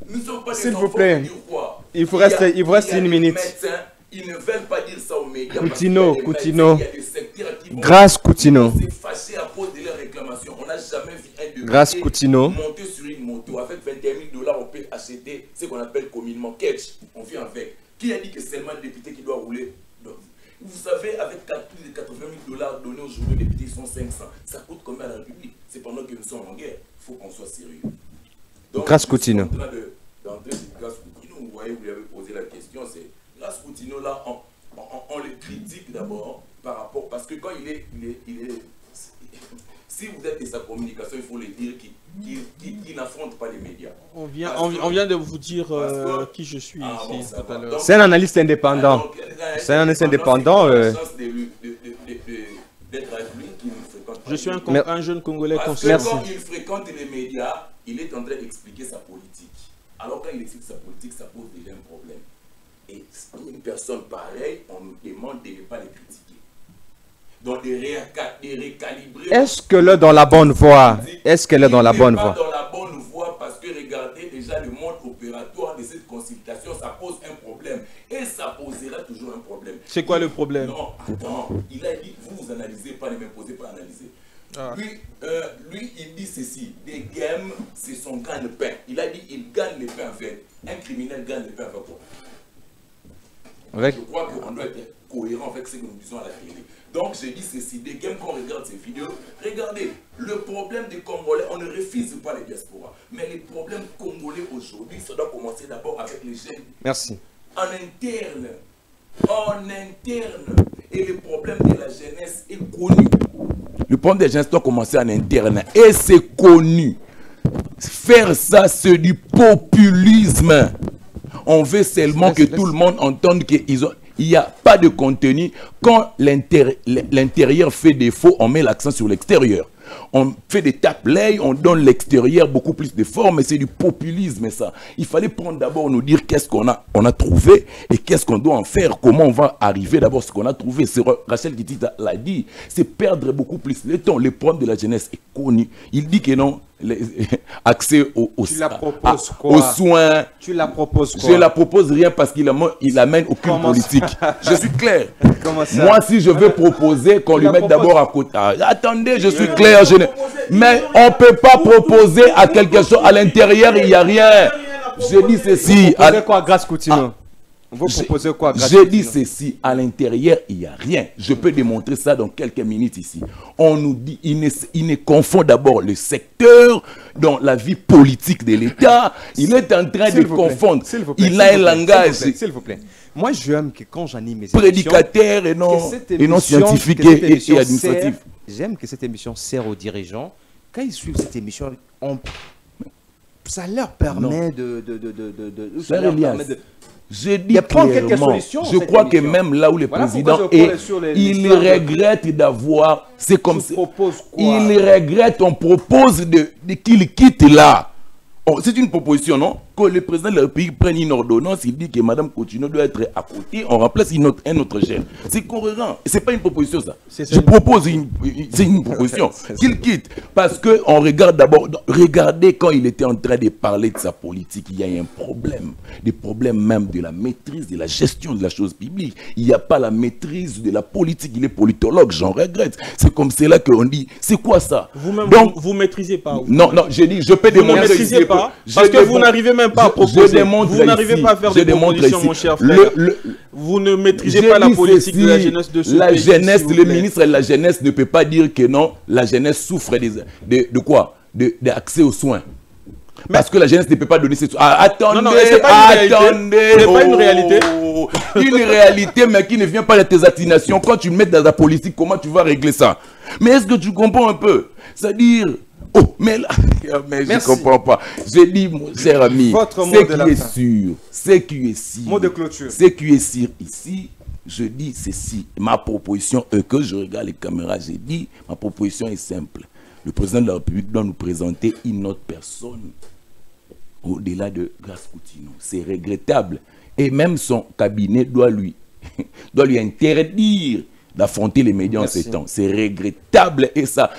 Nous ne sommes pas des S'il enfants, vous plaît. veut dire quoi? Il vous reste une minute. Médecins, ils ne veulent pas dire ça aux médias. Coutinho, Coutinho. Il y a des secteurs qui vont Grâce Coutinho. s'est fâché à cause de leurs réclamations. On n'a jamais vu un député Grâce Coutinho. monter sur une moto. Avec 21 000 $, on peut acheter ce qu'on appelle communément catch. On vient avec. Qui a dit que c'est seulement le député qui doit rouler? Donc, vous savez, avec plus de 80 000 $ donnés aujourd'hui aux députés, ils sont 500. Ça coûte combien à la République? C'est pendant que nous sommes en guerre. Il faut qu'on soit sérieux. Donc, Grâce Coutinho. En train d'entrer sur Grâce Coutinho, vous voyez, vous lui avez posé la question, c'est Grâce Coutinho, là, on le critique d'abord par rapport, parce que quand il est si vous êtes de sa communication, il faut le dire qu'il n'affronte pas les médias. On vient de vous dire qui je suis ici tout à l'heure. C'est un analyste indépendant. C'est un analyste indépendant. Je suis un jeune Congolais conscient. Parce que quand il fréquente les médias, il est en train d'expliquer sa politique. Alors quand il explique sa politique, ça pose déjà un problème. Et une personne pareille, on nous demande de ne pas les critiquer. Donc de récalibrer. Est-ce qu'elle est dans la bonne voie? Est-ce qu'elle est dans la bonne voie? Dans la bonne voie, parce que regardez déjà le mode opératoire de cette consultation, ça pose un problème. Et ça posera toujours un problème. C'est quoi le problème? Non, attends, il a dit, vous analysez pas, ne m'imposez pas à analyser. Ah. Lui, il dit ceci, des games, c'est son gagne-pain. Il a dit, il gagne le pain avec. Un criminel gagne le pain avec quoi? Je crois qu'on doit être cohérent avec ce que nous disons à la télé. Donc, je dis ceci, des games, quand on regarde ces vidéos, regardez, le problème des Congolais, on ne refuse pas les diasporas. Mais les problèmes congolais aujourd'hui, ça doit commencer d'abord avec les jeunes. Merci. En interne. Et le problème de la jeunesse est connu. Le problème des jeunes doit commencer en interne. Et c'est connu. Faire ça, c'est du populisme. On veut seulement que tout le monde entende qu'il n'y a pas de contenu. Quand l'intérieur fait défaut, on met l'accent sur l'extérieur. On fait des tape-l'œil, on donne l'extérieur beaucoup plus de forme, et c'est du populisme ça. Il fallait prendre d'abord nous dire qu'est-ce qu'on a trouvé et qu'est-ce qu'on doit en faire, comment on va arriver d'abord ce qu'on a trouvé. Rachel Kitty l'a dit, c'est perdre beaucoup plus le temps. Le problème de la jeunesse est connu. Il dit que non, accès aux soins. Tu la proposes quoi? Je la propose rien parce qu'il amène aucune politique. Je suis clair. Comment ça? Moi, si je veux proposer qu'on lui mette d'abord à côté. Attendez, je suis clair. Mais on ne peut pas proposer à quelque chose à l'intérieur, il n'y a rien. Je dis ceci. Vous proposez quoi, Grâce Coutinho? Vous proposez quoi, Grâce Coutinho? Je dis ceci, à l'intérieur, il n'y a rien. Je peux démontrer ça dans quelques minutes ici. On nous dit, il ne confond d'abord le secteur dans la vie politique de l'État. Il est en train de confondre. Il a un langage. S'il vous plaît. Moi, j'aime que quand j'anime mes émissions... Prédicateur et non scientifique et administratif. J'aime que cette émission sert aux dirigeants. Quand ils suivent cette émission, ça leur permet de... Je dis clairement, je crois que même là où le président est, il regrette d'avoir... C'est comme ça. Il regrette, on propose qu'il quitte là. C'est une proposition, non? Que le président de la République prenne une ordonnance, il dit que Mme Coutinho doit être à côté, on remplace un autre chef. C'est cohérent. C'est pas une proposition, ça. Je propose c'est une proposition. Qu'il quitte. Parce qu'on regarde d'abord, regardez quand il était en train de parler de sa politique, il y a un problème. Des problèmes même de la maîtrise, de la gestion de la chose publique. Il n'y a pas la maîtrise de la politique. Il est politologue, j'en regrette. C'est comme cela qu'on dit, c'est quoi ça? Vous-même, vous ne maîtrisez pas. Non, j'ai dit, je peux démontrer. Vous ne maîtrisez pas, parce que vous n'arrivez même même pas à proposer. Vous n'arrivez pas à faire des propositions, mon cher frère. Vous ne maîtrisez pas la politique de la jeunesse de ce pays. La jeunesse, le ministre de la jeunesse ne peut pas dire que non, la jeunesse souffre de quoi? D'accès aux soins. Parce que la jeunesse ne peut pas donner ses soins. Attendez, non, c'est pas une attendez. C'est pas une réalité. Une réalité, mais qui ne vient pas de tes attinations. Quand tu le mets dans la politique, comment tu vas régler ça? Mais est-ce que tu comprends un peu? C'est-à-dire... Oh, mais là, mais je ne comprends pas. Je dis, mon cher ami, ce qui est sûr, Mot de clôture. Ce qui est sûr ici, je dis ceci. Ma proposition, que je regarde les caméras, j'ai dit, ma proposition est simple. Le président de la République doit nous présenter une autre personne au-delà de Grace Coutinho. C'est regrettable. Et même son cabinet doit lui interdire d'affronter les médias en ces temps. C'est regrettable et ça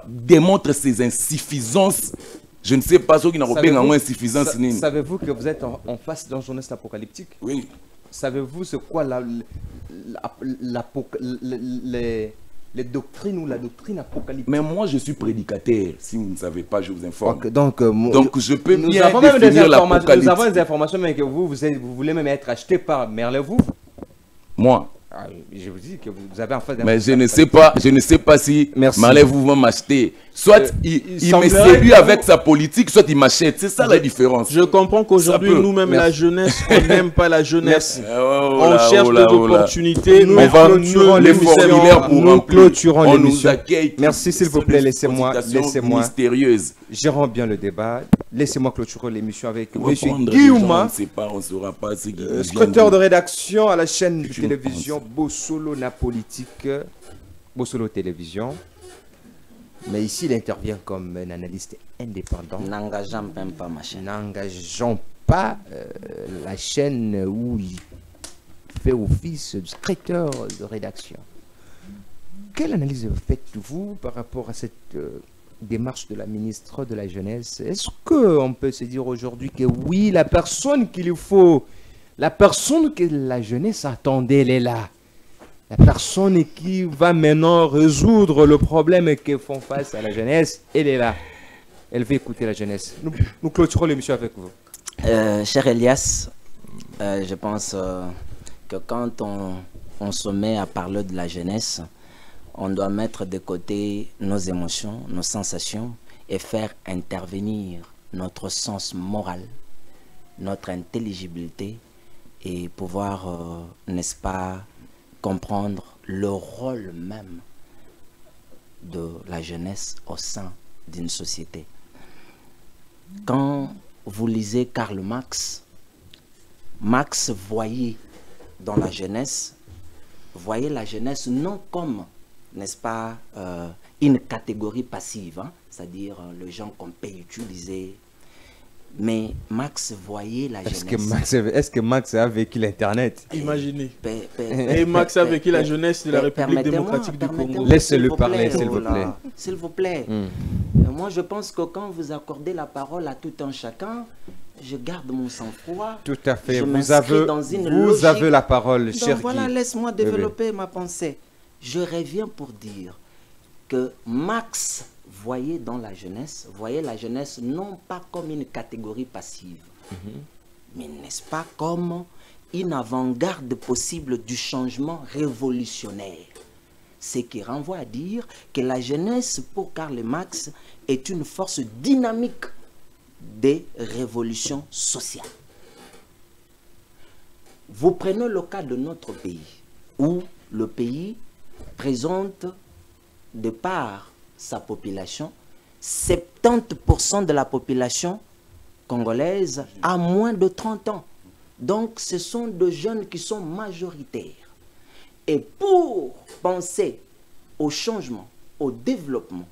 démontre ses insuffisances. Je ne sais pas ceux qui n'ont pas moins insuffisance. Savez-vous que vous êtes en face d'un journaliste apocalyptique? Oui. Savez-vous c'est quoi les doctrines ou la doctrine apocalyptique? Mais moi, je suis prédicateur. Si vous ne savez pas, je vous informe. Donc je peux bien avons même définir l'apocalypse. Nous avons des informations, mais que vous voulez même être acheté par Merlez-vous. Moi. Je vous dis que vous avez en face. Mais je ne sais pas si Merlez-vous va m'acheter. Soit il me séduit avec sa politique, soit il m'achète. C'est ça la différence. Je comprends qu'aujourd'hui, nous-mêmes, la jeunesse, on n'aime pas la jeunesse. On cherche des opportunités. Nous clôturons l'émission. Merci, s'il vous plaît, laissez-moi. Mystérieuse. Gérons bien le débat. Laissez-moi clôturer l'émission avec M. Guillaume. On ne sait pas, on ne saura pas. Secrétaire de rédaction à la chaîne de télévision Bossolo Na Politique, Bossolo Télévision. Mais ici, il intervient comme un analyste indépendant. N'engageons même pas ma chaîne. N'engageons pas la chaîne où il fait office de secrétaire de rédaction. Quelle analyse faites-vous par rapport à cette démarche de la ministre de la Jeunesse? Est-ce qu'on peut se dire aujourd'hui que oui, la personne qu'il faut, la personne que la jeunesse attendait, elle est là? La personne qui va maintenant résoudre le problème que font face à la jeunesse, elle est là. Elle veut écouter la jeunesse. Nous clôturons l'émission avec vous. Cher Elias, je pense que quand on se met à parler de la jeunesse, on doit mettre de côté nos émotions, nos sensations et faire intervenir notre sens moral, notre intelligibilité et pouvoir, n'est-ce pas, comprendre le rôle même de la jeunesse au sein d'une société. Quand vous lisez Karl Marx, Marx voyait dans la jeunesse, non comme, n'est-ce pas, une catégorie passive, hein, c'est-à-dire les gens qu'on peut utiliser. Mais Marx voyait la jeunesse. Est-ce que Marx a vécu l'Internet? Imaginez. Et Marx a vécu la jeunesse de la République démocratique du Congo. Laissez-le parler, s'il vous plaît. S'il vous plaît. Moi, je pense que quand vous accordez la parole à tout un chacun, je garde mon sang-froid. Tout à fait. Vous avez la parole, cher Guy. Voilà, laisse-moi développer ma pensée. Je reviens pour dire que Marx voyait la jeunesse non pas comme une catégorie passive, mais n'est-ce pas comme une avant-garde possible du changement révolutionnaire. Ce qui renvoie à dire que la jeunesse, pour Karl Marx, est une force dynamique des révolutions sociales. Vous prenez le cas de notre pays, où le pays présente, de par sa population, 70% de la population congolaise a moins de 30 ans. Donc, ce sont des jeunes qui sont majoritaires. Et pour penser au changement, au développement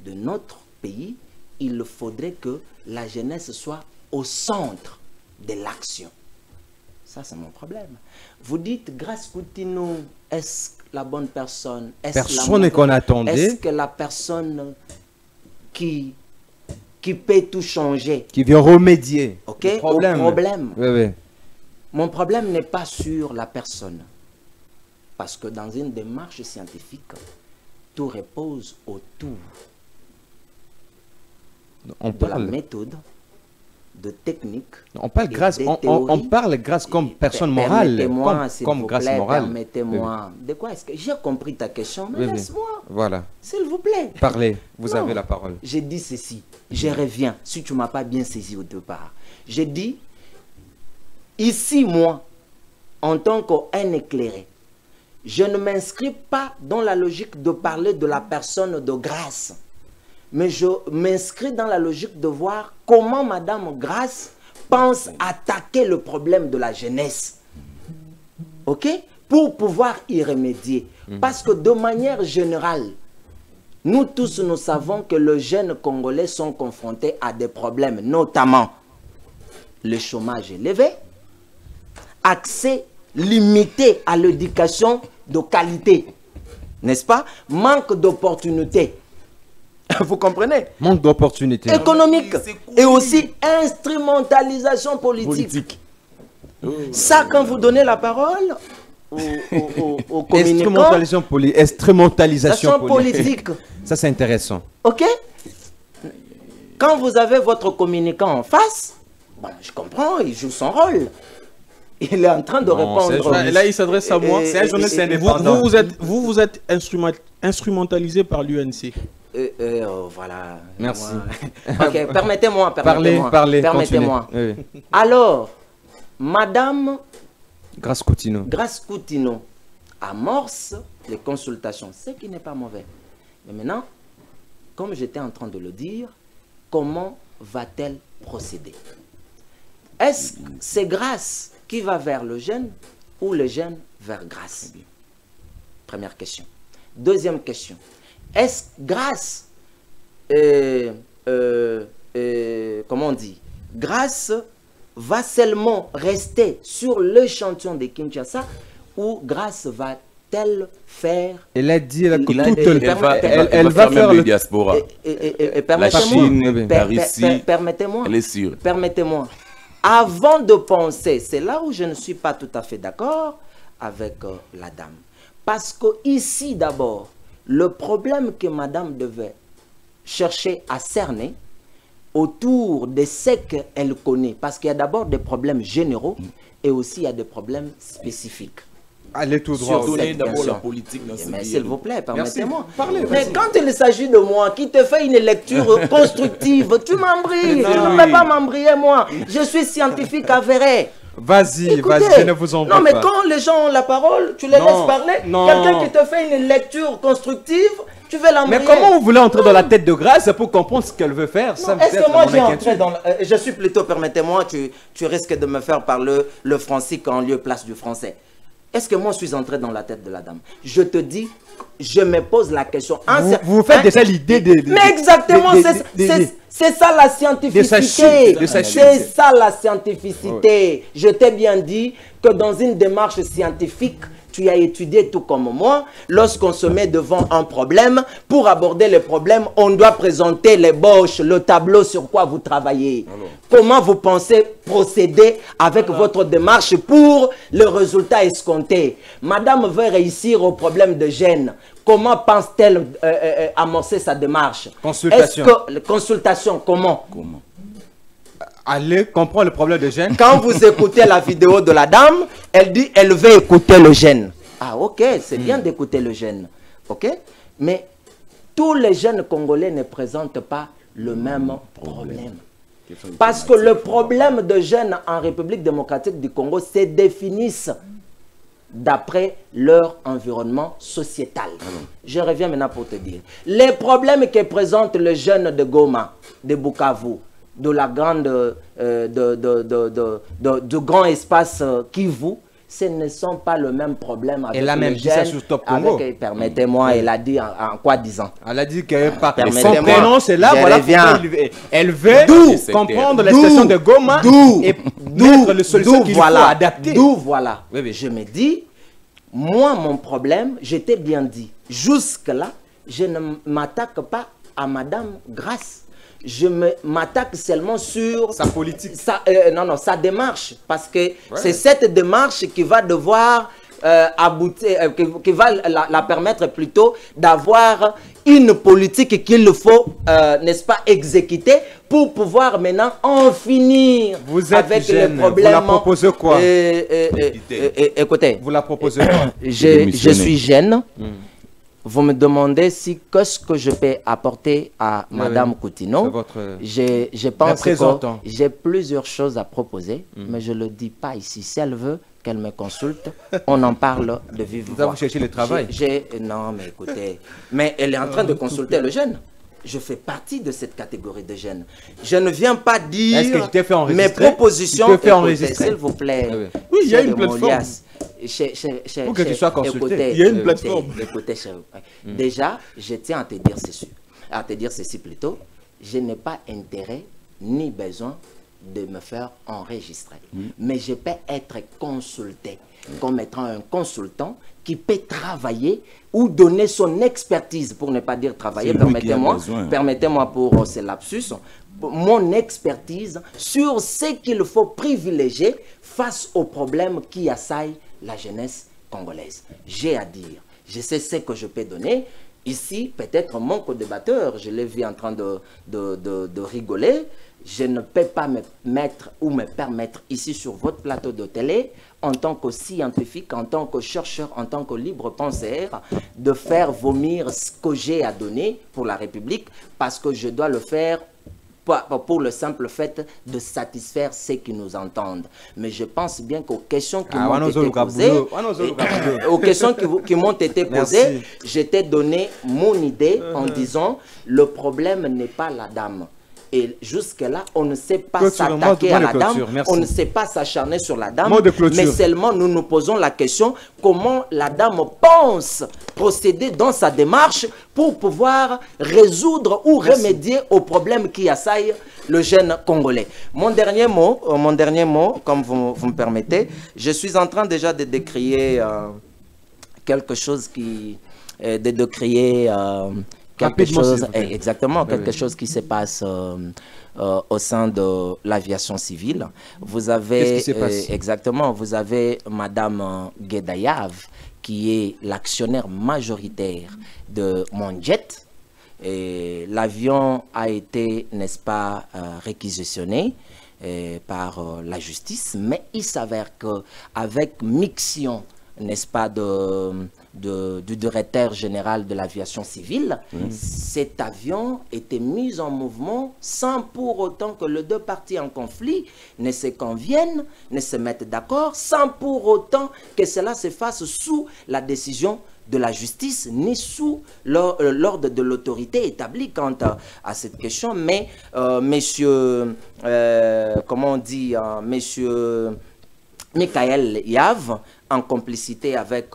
de notre pays, il faudrait que la jeunesse soit au centre de l'action. Ça, c'est mon problème. Vous dites, Grace Coutinho, est-ce la bonne personne? Personne qu'on attendait. Est-ce que la personne qui peut tout changer? Qui vient remédier au problème. Oui. Mon problème n'est pas sur la personne. Parce que dans une démarche scientifique, tout repose autour de la méthode, de technique. On parle grâce, on parle grâce comme personne morale, comme grâce morale. Permettez-moi. De quoi est-ce que j'ai compris ta question? Mais laisse-moi. Voilà. S'il vous plaît. Parlez, vous avez la parole. J'ai dit ceci. Je reviens. Si tu ne m'as pas bien saisi au départ. J'ai dit, ici, moi, en tant qu'un éclairé, je ne m'inscris pas dans la logique de parler de la personne de Grâce. Mais je m'inscris dans la logique de voir comment Madame Grâce pense attaquer le problème de la jeunesse. OK? Pour pouvoir y remédier. Parce que de manière générale, nous tous, nous savons que les jeunes Congolais sont confrontés à des problèmes, notamment le chômage élevé, accès limité à l'éducation de qualité, n'est-ce pas? Manque d'opportunités. Vous comprenez? Manque d'opportunités. Économique et aussi instrumentalisation politique. Ça, quand vous donnez la parole aux communicants... Instrumentalisation politique. Ça, c'est intéressant. OK? Quand vous avez votre communicant en face, bon, je comprends, il joue son rôle. Il est en train de répondre. Là, il s'adresse à moi. C'est un journaliste indépendant. Vous êtes instrumentalisé par l'UNC. Voilà. Merci. Ok, permettez-moi. Permettez-moi. Oui. Alors, Madame Grâce Coutinho amorce les consultations, ce qui n'est pas mauvais. Mais maintenant, comme j'étais en train de le dire, comment va-t-elle procéder? Est-ce que c'est Grâce qui va vers le jeune ou le jeune vers Grâce? Première question. Deuxième question. Est-ce Grâce, comment on dit, Grâce va seulement rester sur l'échantillon de Kinshasa ou Grâce va-t-elle faire... Elle a dit elle va faire le diaspora. Permettez-moi. Elle est sûre. Permettez-moi. Avant de penser, c'est là où je ne suis pas tout à fait d'accord avec la dame. Parce que ici, d'abord, le problème que madame devait chercher à cerner autour de ce qu'elle connaît, parce qu'il y a d'abord des problèmes généraux et aussi il y a des problèmes spécifiques. Allez tout droit. Donner d'abord la politique dans mais s'il vous plaît, permettez-moi. Mais quand il s'agit de moi, qui te fait une lecture constructive, tu m'embrilles. Tu ne peux pas m'embriller, moi. Je suis scientifique avéré. Vas-y, je ne vous en veux pas. Non, mais quand les gens ont la parole, tu les laisses parler. Quelqu'un qui te fait une lecture constructive, tu veux l'embriller. Mais comment vous voulez entrer dans la tête de Grâce pour comprendre ce qu'elle veut faire? Est-ce que moi j'ai entré dans... je suis plutôt, permettez-moi, tu risques de me faire parler le francique en lieu place du français. Est-ce que moi je suis entré dans la tête de la dame? Je te dis, je me pose la question. Vous faites déjà l'idée de... Mais exactement, c'est ça la scientificité. C'est ça la scientificité. Je t'ai bien dit que dans une démarche scientifique, tu as étudié tout comme moi. Lorsqu'on se met devant un problème, pour aborder le problème, on doit présenter l'ébauche, le tableau sur quoi vous travaillez. Alors. Comment vous pensez procéder avec votre démarche pour le résultat escompté? Madame veut réussir au problème de gêne. Comment pense-t-elle amorcer sa démarche? Consultation. Consultation, comment? Allez comprendre le problème de gêne. Quand vous écoutez la vidéo de la dame, elle dit elle veut écouter le gène. Ah ok, c'est bien d'écouter le gène. Ok, mais tous les jeunes Congolais ne présentent pas le même problème. Parce que le problème de jeunes en République démocratique du Congo se définissent d'après leur environnement sociétal. Je reviens maintenant pour te dire. Les problèmes que présente le jeune de Goma, de Bukavu, de la grande, du grand espace Kivu, ce ne sont pas le même problème avec elle a même dit ça sur Top Congo. Permettez-moi, elle a dit en quoi disant? Elle a dit qu'elle son prénom, c'est là, voilà, elle veut comprendre la situation de Goma et mettre le solution qu'il faut adapter. D'où voilà, je me dis, moi mon problème, je t'ai bien dit, jusque-là, je ne m'attaque pas à Madame Grâce. Je m'attaque seulement sur sa politique. Sa démarche. Parce que c'est cette démarche qui va devoir aboutir, qui va la permettre plutôt d'avoir une politique qu'il faut, n'est-ce pas, exécuter pour pouvoir maintenant en finir avec jeune, les problèmes. Vous la proposez quoi? Écoutez, vous la proposez quoi? Je suis jeune. Vous me demandez si qu'est-ce que je peux apporter à Madame Coutinho. Je pense que j'ai plusieurs choses à proposer, mais je ne le dis pas ici. Si elle veut qu'elle me consulte, on en parle de vive voix. Vous cherchez le travail? Non, mais écoutez, mais elle est en train de consulter le jeune. Je fais partie de cette catégorie de jeunes. Je ne viens pas dire mes propositions. S'il vous plaît. Oui, il y a une plateforme. Pour que tu sois consulté. Il y a une plateforme. Écoutez, déjà, je tiens à te dire ceci plutôt. Je n'ai pas intérêt ni besoin de me faire enregistrer. Mais je peux être consulté comme étant un consultant qui peut travailler ou donner son expertise, pour ne pas dire travailler, permettez-moi pour ce lapsus, mon expertise sur ce qu'il faut privilégier face aux problèmes qui assaillent la jeunesse congolaise. J'ai à dire, je sais ce que je peux donner. Ici, peut-être mon co-débatteur, je l'ai vu en train de rigoler. Je ne peux pas me mettre ou me permettre ici sur votre plateau de télé, en tant que scientifique, en tant que chercheur, en tant que libre penseur, de faire vomir ce que j'ai à donner pour la République, parce que je dois le faire pour le simple fait de satisfaire ceux qui nous entendent. Mais je pense bien qu'aux questions qui m'ont été posées, je t'ai donné mon idée en disant le problème n'est pas la dame. Et jusque-là, on ne sait pas s'attaquer à la dame, on ne sait pas s'acharner sur la dame, mais seulement nous nous posons la question comment la dame pense procéder dans sa démarche pour pouvoir résoudre ou remédier aux problèmes qui assaillent le jeune Congolais. Mon dernier mot, comme vous me permettez, je suis en train déjà de décrier quelque chose qui... quelque chose qui se passe au sein de l'aviation civile. Vous avez vous avez Madame Guedayav qui est l'actionnaire majoritaire de Monjet. L'avion a été, n'est-ce pas, réquisitionné par la justice, mais il s'avère qu'avec mixion, n'est-ce pas, du directeur général de l'aviation civile, cet avion était mis en mouvement sans pour autant que les deux parties en conflit ne se conviennent, ne se mettent d'accord, sans pour autant que cela se fasse sous la décision de la justice, ni sous l'ordre de l'autorité établie quant à cette question. Mais, monsieur, comment on dit, monsieur Michael Yav, en complicité avec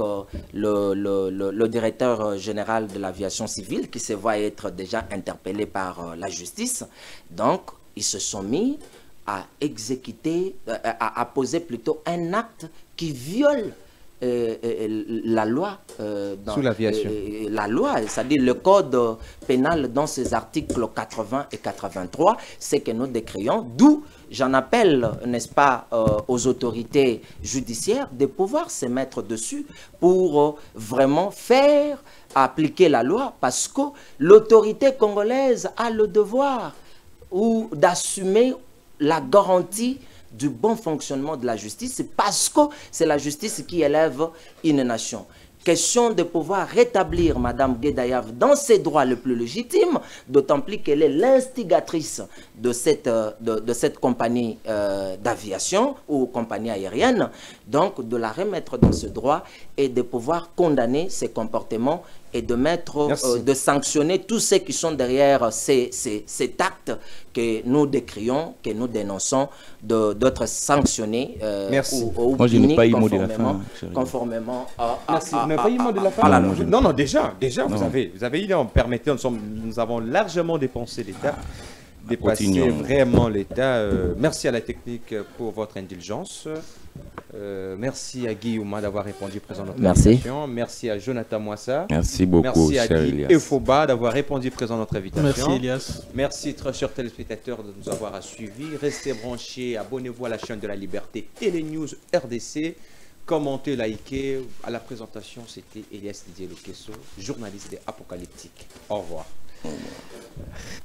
le directeur général de l'aviation civile, qui se voit être déjà interpellé par la justice. Donc, ils se sont mis à exécuter, à poser plutôt un acte qui viole la loi sous l'aviation. La loi, c'est-à-dire le code pénal dans ses articles 80 et 83, c'est que nous décrions, d'où j'en appelle, n'est-ce pas, aux autorités judiciaires de pouvoir se mettre dessus pour vraiment faire appliquer la loi, parce que l'autorité congolaise a le devoir ou d'assumer la garantie du bon fonctionnement de la justice, parce que c'est la justice qui élève une nation. Question de pouvoir rétablir Mme Guedayav dans ses droits les plus légitimes, d'autant plus qu'elle est l'instigatrice de cette compagnie d'aviation ou compagnie aérienne. Donc, de la remettre dans ce droit et de pouvoir condamner ses comportements et de mettre, de sanctionner tous ceux qui sont derrière cet acte que nous décrions, que nous dénonçons, d'autres sanctionnés ou moi, je n'ai pas eu mot de la fin, conformément à... Merci. Vous n'avez pas eu mot de la fin? Non, déjà, vous avez eu, nous avons largement dépensé l'État, dépassé vraiment l'État. Merci à la technique pour votre indulgence. Merci à Guillaume d'avoir répondu présent à notre invitation. Merci à Jonathan Moissa. Merci beaucoup. Merci à Guy Efoba d'avoir répondu présent à notre invitation. Merci Elias. Merci très chers téléspectateurs de nous avoir suivis. Restez branchés, abonnez-vous à la chaîne de la Liberté et les news RDC. commentez, likez. À la présentation, c'était Elias Didier Lokesso, journaliste des Apocalyptiques. Au revoir. Au revoir.